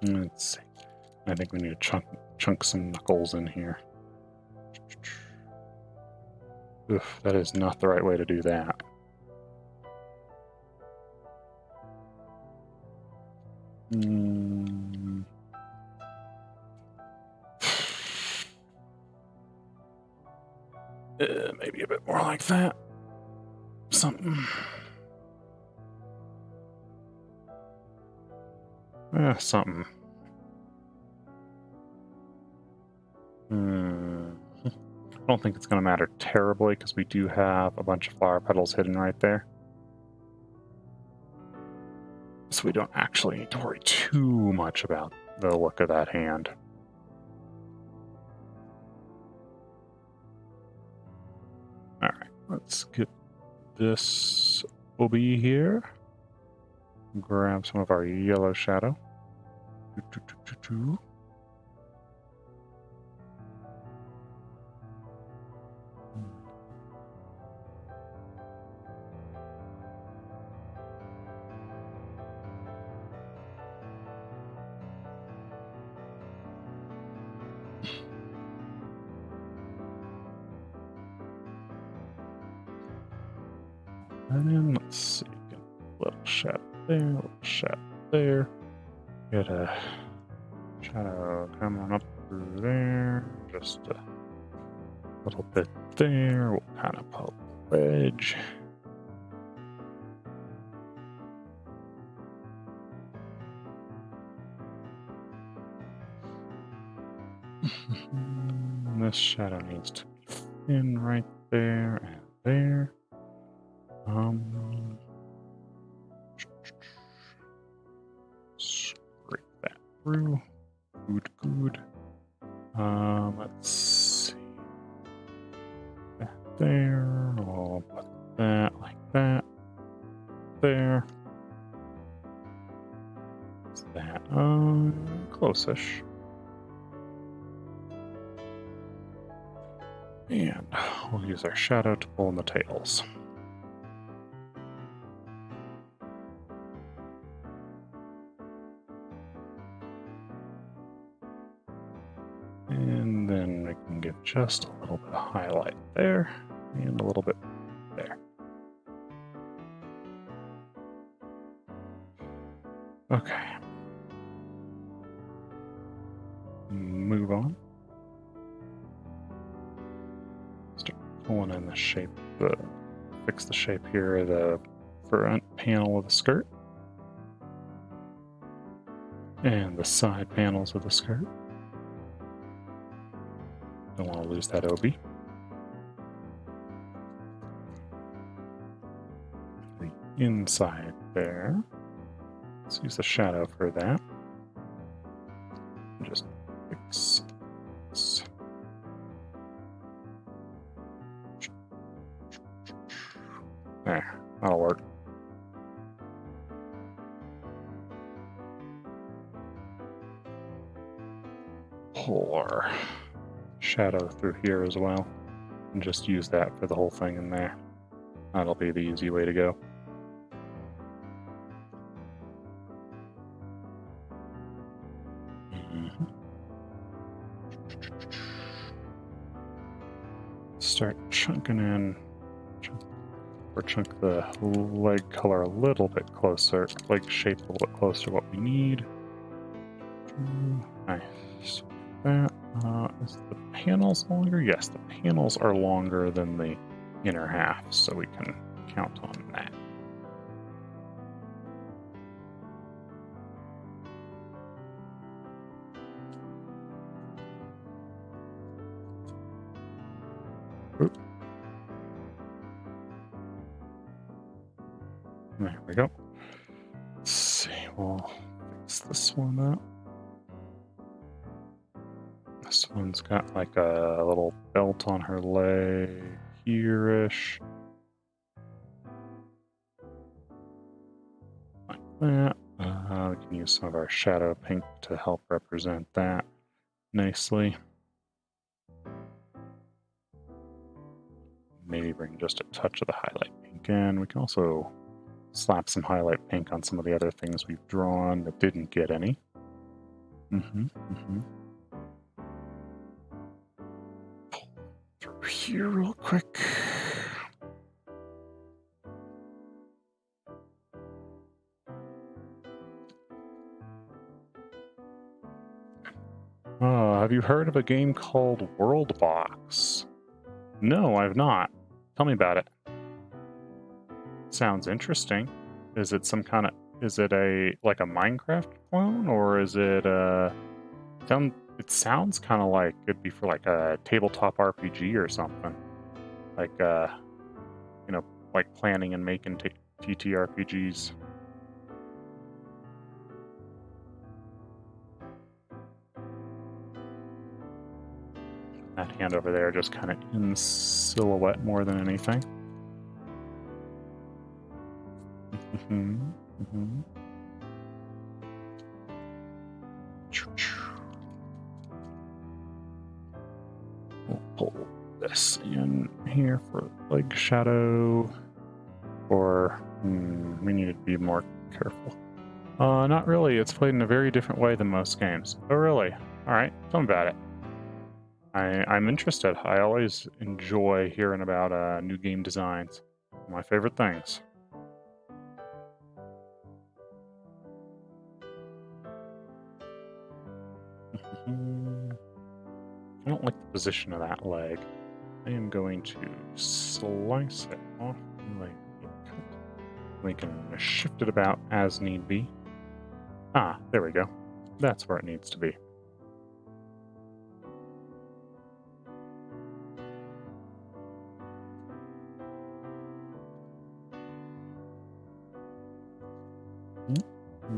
Let's see. I think we need to chunk some knuckles in here. Oof, that is not the right way to do that. Maybe a bit more like that. Something. Something. I don't think it's going to matter terribly because we do have a bunch of flower petals hidden right there. So we don't actually need to worry too much about the look of that hand. Alright, let's get this obi here. Grab some of our yellow shadow. And then let's see, get a little shadow there, a little shadow there. Get a shadow coming up through there, just a little bit there. We'll kind of pull the edge. This shadow needs to be thin right there and there. Scrape that through. Good. Let's see. That there. I'll put that like that. There. Is that close-ish. And we'll use our shadow to pull in the tails. And then we can give just a little bit of highlight there, and a little bit there. Okay. Move on. Start pulling in the shape, fix the shape here of the front panel of the skirt. And the side panels of the skirt. Don't want to lose that obi. The inside there. Let's use the shadow for that. And just fix this. There, that'll work. Pull our shadow through here as well, and just use that for the whole thing in there. That'll be the easy way to go. Start chunking in, or chunk the leg color a little bit closer, leg shape a little bit closer to what we need. Nice. That. Is the panels longer? Yes, the panels are longer than the inner half, so we can count on that. Oop. There we go. Let's see, we'll fix this one up. This one's got like a little belt on her leg here-ish. Like that. We can use some of our shadow pink to help represent that nicely. Maybe bring just a touch of the highlight pink in. We can also slap some highlight pink on some of the other things we've drawn that didn't get any. Through here real quick. you heard of a game called Worldbox? No, I've not. Tell me about it. Sounds interesting. Is it some kind of... Is it like a Minecraft clone, or is it it sounds kind of like it'd be for like a tabletop RPG or something. Like you know, like planning and making TTRPGs. That hand over there just kind of in silhouette more than anything. We'll pull this in here for leg shadow, or we need to be more careful. Not really. It's played in a very different way than most games. Oh, really? All right, tell me about it. I'm interested. I always enjoy hearing about new game designs. My favorite things. I don't like the position of that leg. I am going to slice it off like a cut. We can shift it about as need be. Ah, there we go. That's where it needs to be.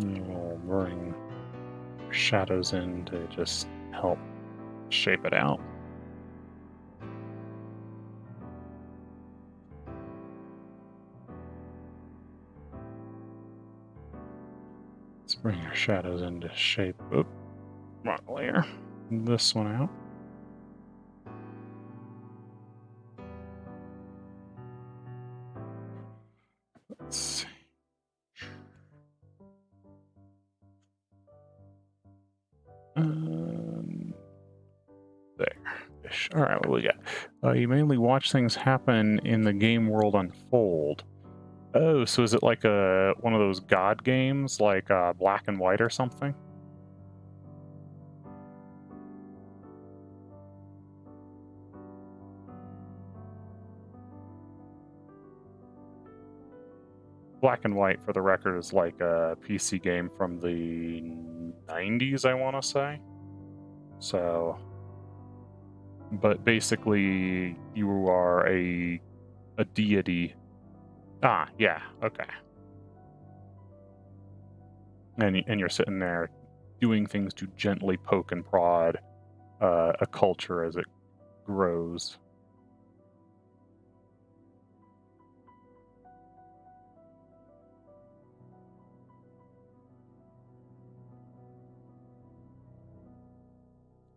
We'll bring shadows in to just help shape it out. Let's bring our shadows into shape. Oop, wrong layer. This one out. Let's see. There. All right, what do we got? You mainly watch things happen in the game world unfold. Oh, so is it like one of those god games, like Black and White or something? Black and White, for the record, is like a PC game from the 90s, I want to say. So, but basically, you are a deity. Ah, yeah, okay. And you're sitting there doing things to gently poke and prod a culture as it grows.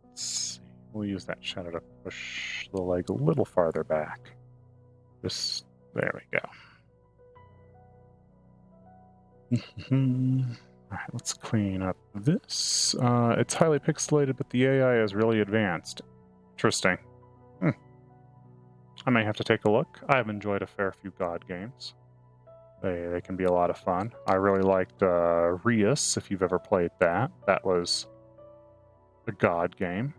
Let's see. We'll use that shadow to push the leg a little farther back. Just there we go. Alright, let's clean up this. It's highly pixelated, but the AI is really advanced. Interesting. I may have to take a look. I've enjoyed a fair few God games. They can be a lot of fun. I really liked Rius, if you've ever played that. That was a God game.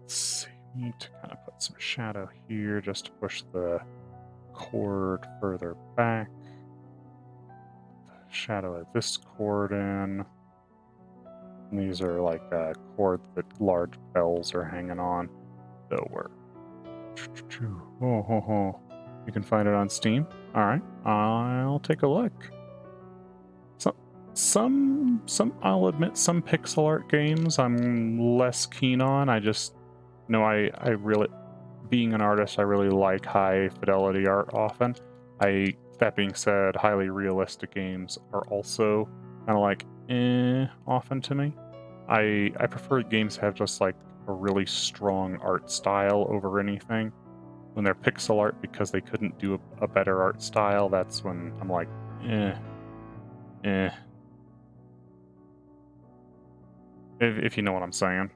Let's see. We need to kind of put some shadow here just to push the cord further back. The shadow of this cord in. And these are like cords that large bells are hanging on. So we're... You can find it on Steam. All right, I'll take a look. Some I'll admit, some pixel art games I'm less keen on. I just know I really, being an artist, I really like high fidelity art often. That being said, highly realistic games are also kind of like often to me. I prefer games that have just like a really strong art style over anything. When they're pixel art because they couldn't do a better art style, that's when I'm like, if you know what I'm saying.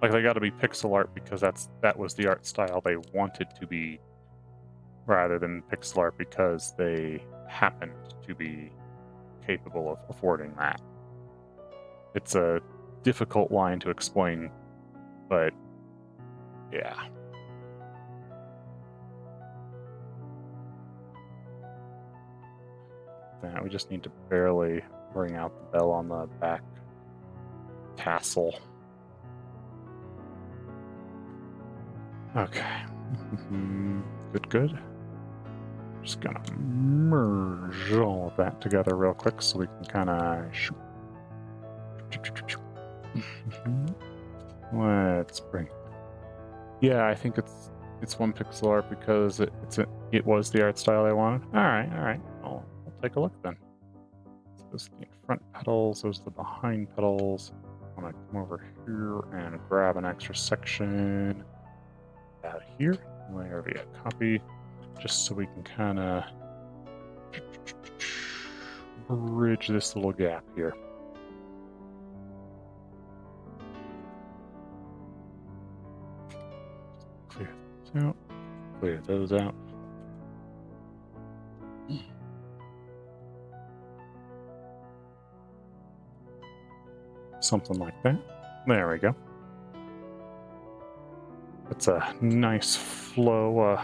Like, they got to be pixel art because that was the art style they wanted to be, rather than pixel art because they happened to be capable of affording that. It's a difficult line to explain, but yeah. That we just need to barely bring out the bell on the back tassel. Okay. Good. Just gonna merge all of that together real quick so we can kind of shoot. Let's bring. Yeah, I think it's one pixel art because it was the art style I wanted. All right. I'll take a look then. So those are the front petals. Those are the behind petals. I'm gonna come over here and grab an extra section out here. Layer via copy, just so we can kind of bridge this little gap here. Clear those out. Clear those out. Something like that. There we go. It's a nice flow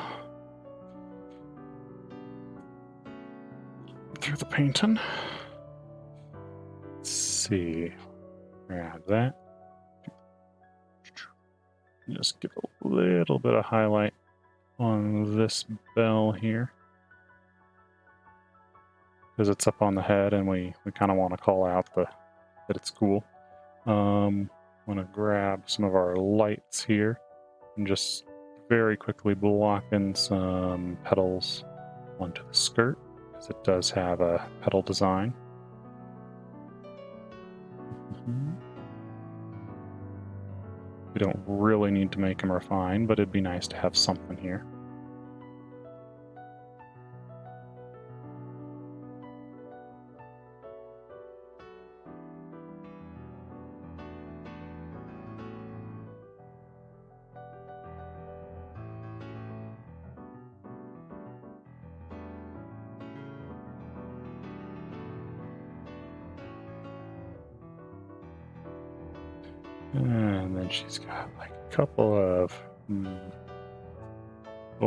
through the painting. Let's see. Grab that. Just give a little bit of highlight on this bell here, because it's up on the head and we kind of want to call out that it's cool. I'm going to grab some of our lights here and just very quickly block in some petals onto the skirt, because it does have a petal design. We don't really need to make them refined, but it'd be nice to have something here. And then she's got like a couple of little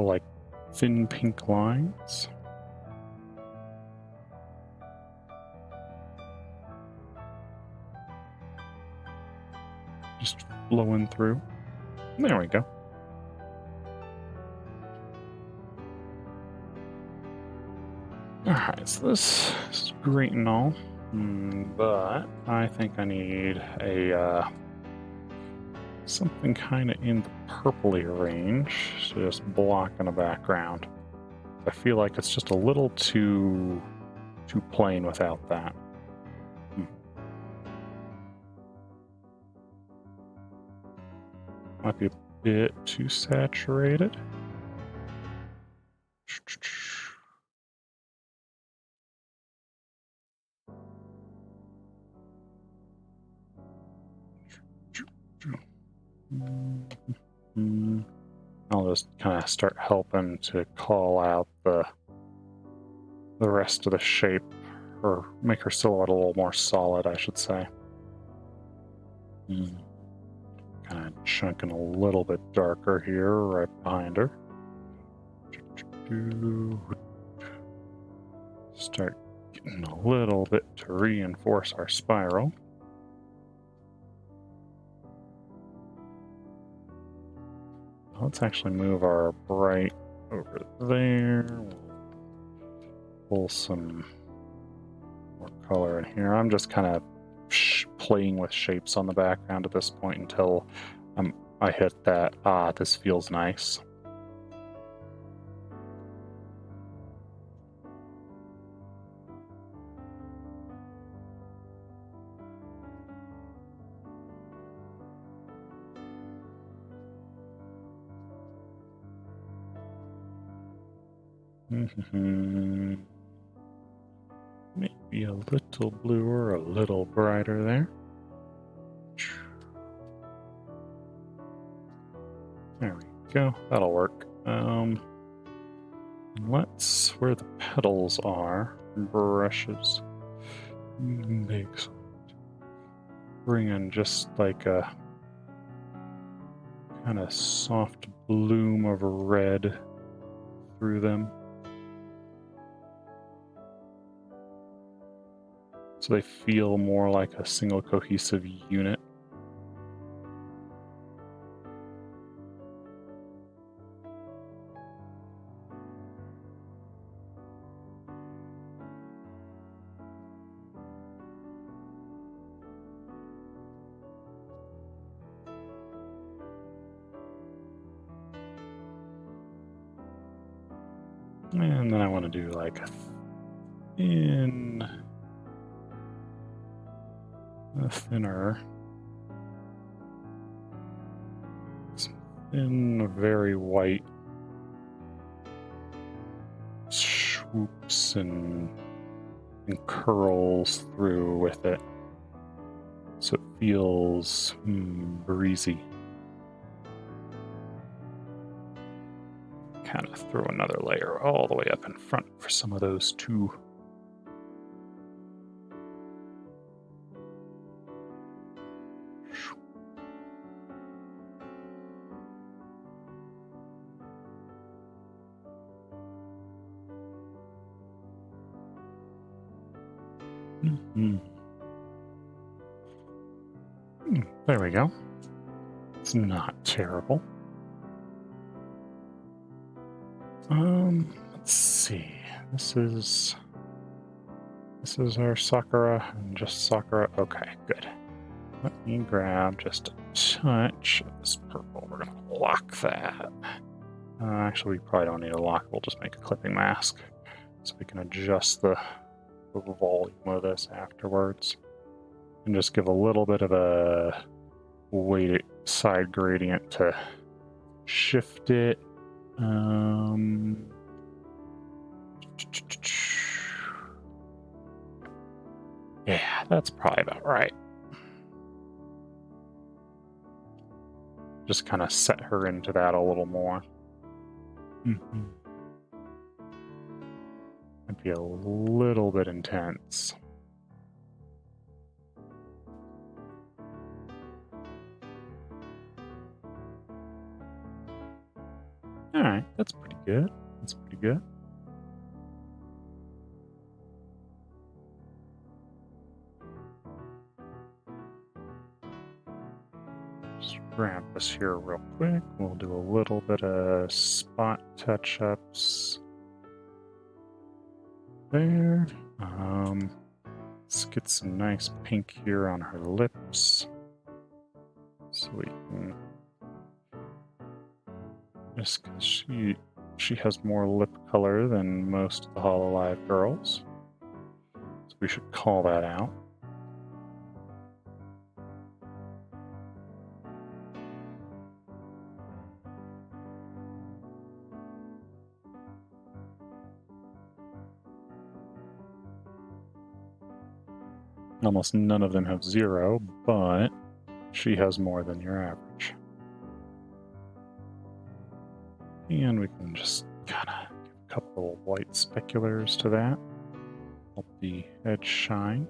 like thin pink lines. Just flowing through. There we go. Alright, so this is great and all, but I think I need a something kind of in the purpley range, so just block in the background. I feel like it's just a little too plain without that. Might be a bit too saturated. I'll just kind of start helping to call out the rest of the shape, or make her silhouette a little more solid, I should say. Kind of chunking a little bit darker here, right behind her. Start getting a little bit to reinforce our spiral. Let's actually move our bright over there. Pull some more color in here. I'm just kind of playing with shapes on the background at this point until I hit that, this feels nice. Maybe a little bluer, a little brighter there. There we go. That'll work. Let's, where the petals are, brushes. Big. Bring in just like a kind of soft bloom of red through them. So they feel more like a single cohesive unit. And then I want to do like a thinner, some thin, very white swoops and curls through with it, so it feels breezy. Kind of throw another layer all the way up in front for some of those too. There we go. It's not terrible. Let's see. This is our Sakura and just Sakura. Okay, good. Let me grab just a touch of this purple. We're gonna lock that. Actually, we probably don't need a lock. We'll just make a clipping mask so we can adjust the volume of this afterwards, and just give a little bit of a weighted side gradient to shift it. Yeah, that's probably about right. Just kind of set her into that a little more. Might be a little bit intense. Alright, that's pretty good. That's pretty good. Just grab this here real quick. We'll do a little bit of spot touch-ups there. Let's get some nice pink here on her lips, so we can, just because she has more lip color than most of the Hololive girls, so we should call that out. Almost none of them have 0, but she has more than your average. And we can just kind of give a couple of white speculars to that. Help the edge shine.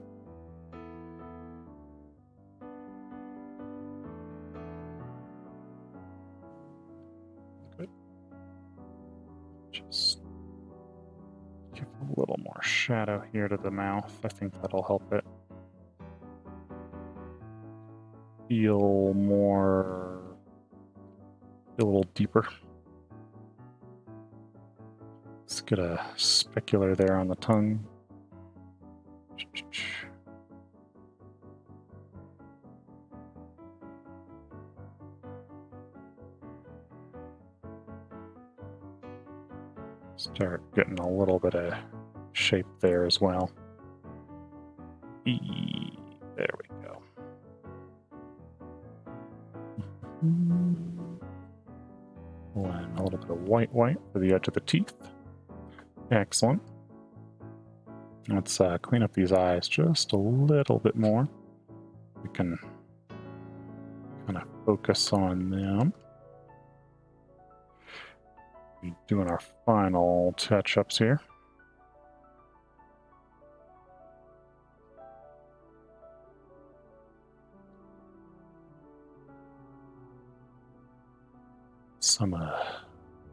Good. Just give a little more shadow here to the mouth. I think that'll help it feel a little deeper. Let's get a specular there on the tongue. Start getting a little bit of shape there as well. There we go. And a little bit of white for the edge of the teeth. Excellent. Let's clean up these eyes just a little bit more. We can kind of focus on them. Be doing our final touch-ups here. Some of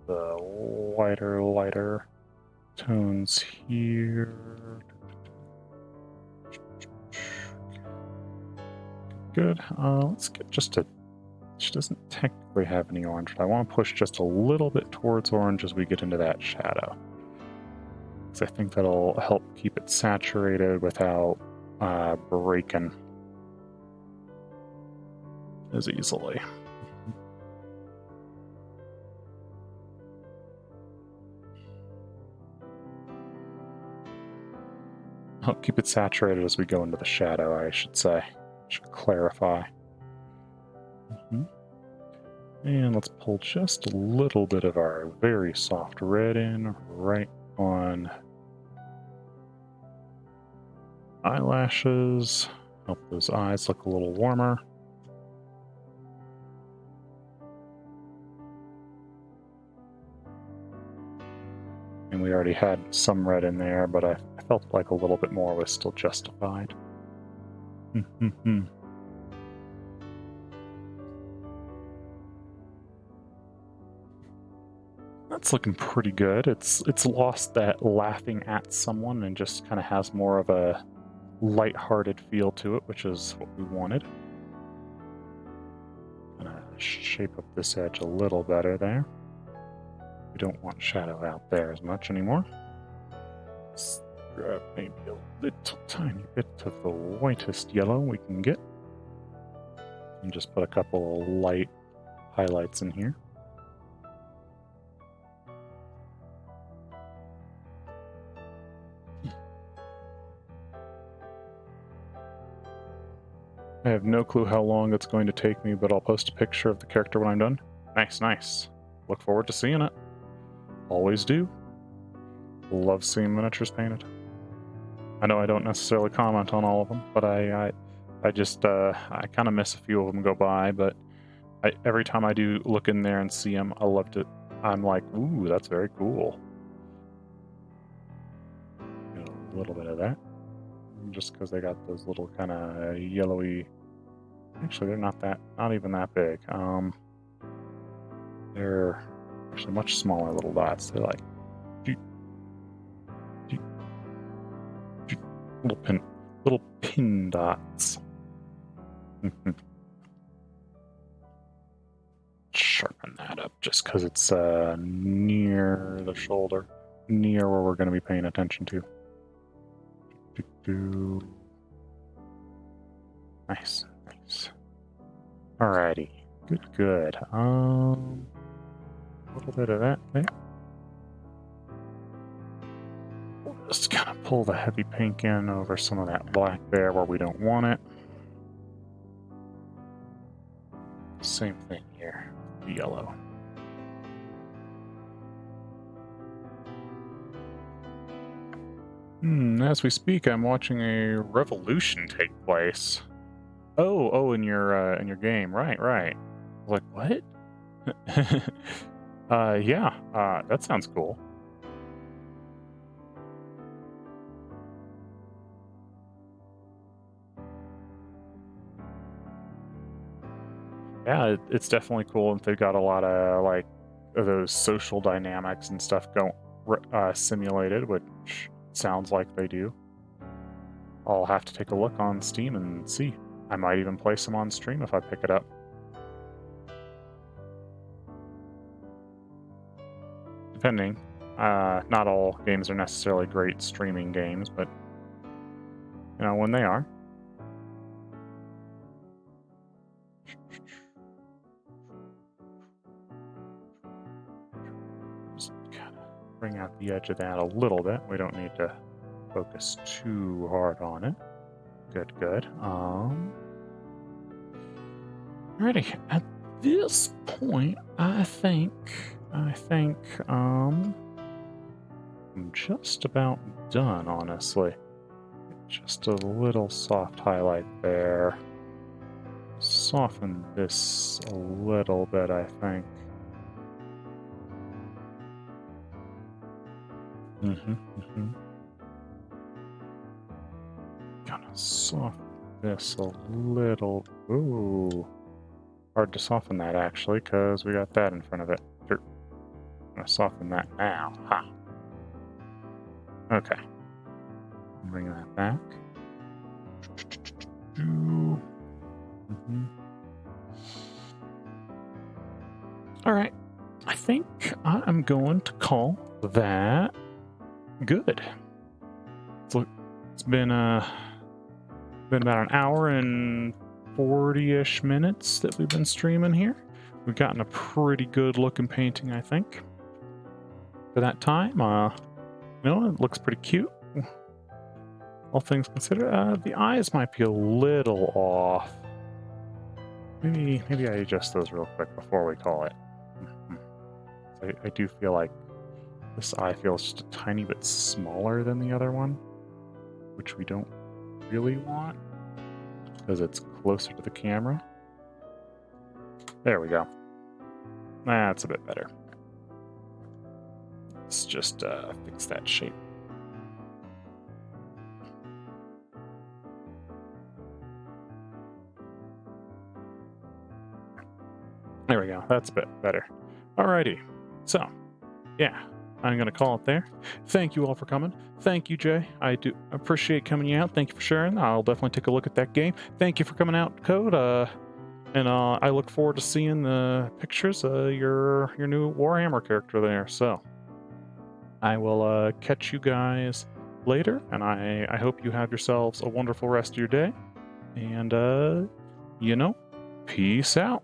the lighter tones here. Good. Let's get just a... She doesn't technically have any orange, but I want to push just a little bit towards orange as we get into that shadow. Because I think that'll help keep it saturated without breaking as easily. Help keep it saturated as we go into the shadow, I should say. Should clarify. And let's pull just a little bit of our very soft red in right on eyelashes. Help those eyes look a little warmer. And we already had some red in there, but I felt like a little bit more was still justified. That's looking pretty good. It's lost that laughing at someone and just kind of has more of a light-hearted feel to it, which is what we wanted. Gonna shape up this edge a little better there. We don't want shadow out there as much anymore. Let's grab maybe a little tiny bit of the whitest yellow we can get. And just put a couple of light highlights in here. I have no clue how long it's going to take me, but I'll post a picture of the character when I'm done. Nice, nice. Look forward to seeing it. Always do. Love seeing miniatures painted. I know I don't necessarily comment on all of them, but I just I kind of miss a few of them go by. But every time I do look in there and see them, I love to. I'm like, ooh, that's very cool. A little bit of that, just because they got those little kind of yellowy. Actually, they're not even that big. They're actually much smaller little dots. They're like little pin dots. Sharpen that up just because it's near the shoulder, near where we're going to be paying attention to. Nice, nice. Alrighty, good. A little bit of that there. We'll just kind of pull the heavy pink in over some of that black there where we don't want it. Same thing here, the yellow. As we speak, I'm watching a revolution take place. Oh, in your game, right. Like, what? Yeah, that sounds cool. Yeah, it's definitely cool if they've got a lot of like those social dynamics and stuff simulated, which sounds like they do. I'll have to take a look on Steam and see. I might even play some on stream if I pick it up. Depending. Not all games are necessarily great streaming games, but you know, when they are. Just kind of bring out the edge of that a little bit. We don't need to focus too hard on it. Good. Alrighty. At this point, I think I'm just about done, honestly. Just a little soft highlight there. Soften this a little bit, I think. Gonna soften this a little. Ooh. Hard to soften that actually, because we got that in front of it. Here. I'm gonna soften that now. Ha. Okay. Bring that back. All right. I think I'm going to call that good. So it's been about an hour and 40-ish minutes that we've been streaming here. We've gotten a pretty good looking painting, I think. For that time, it looks pretty cute. All things considered, the eyes might be a little off. Maybe I adjust those real quick before we call it. I do feel like this eye feels just a tiny bit smaller than the other one, which we don't really want because it's closer to the camera. There we go. That's a bit better. Let's just fix that shape. There we go. That's a bit better. Alrighty. So, yeah, I'm going to call it there. Thank you all for coming. Thank you, Jay. I do appreciate coming out. Thank you for sharing. I'll definitely take a look at that game. Thank you for coming out, Code. And I look forward to seeing the pictures of your new Warhammer character there. So, I will catch you guys later, and I hope you have yourselves a wonderful rest of your day. And, peace out.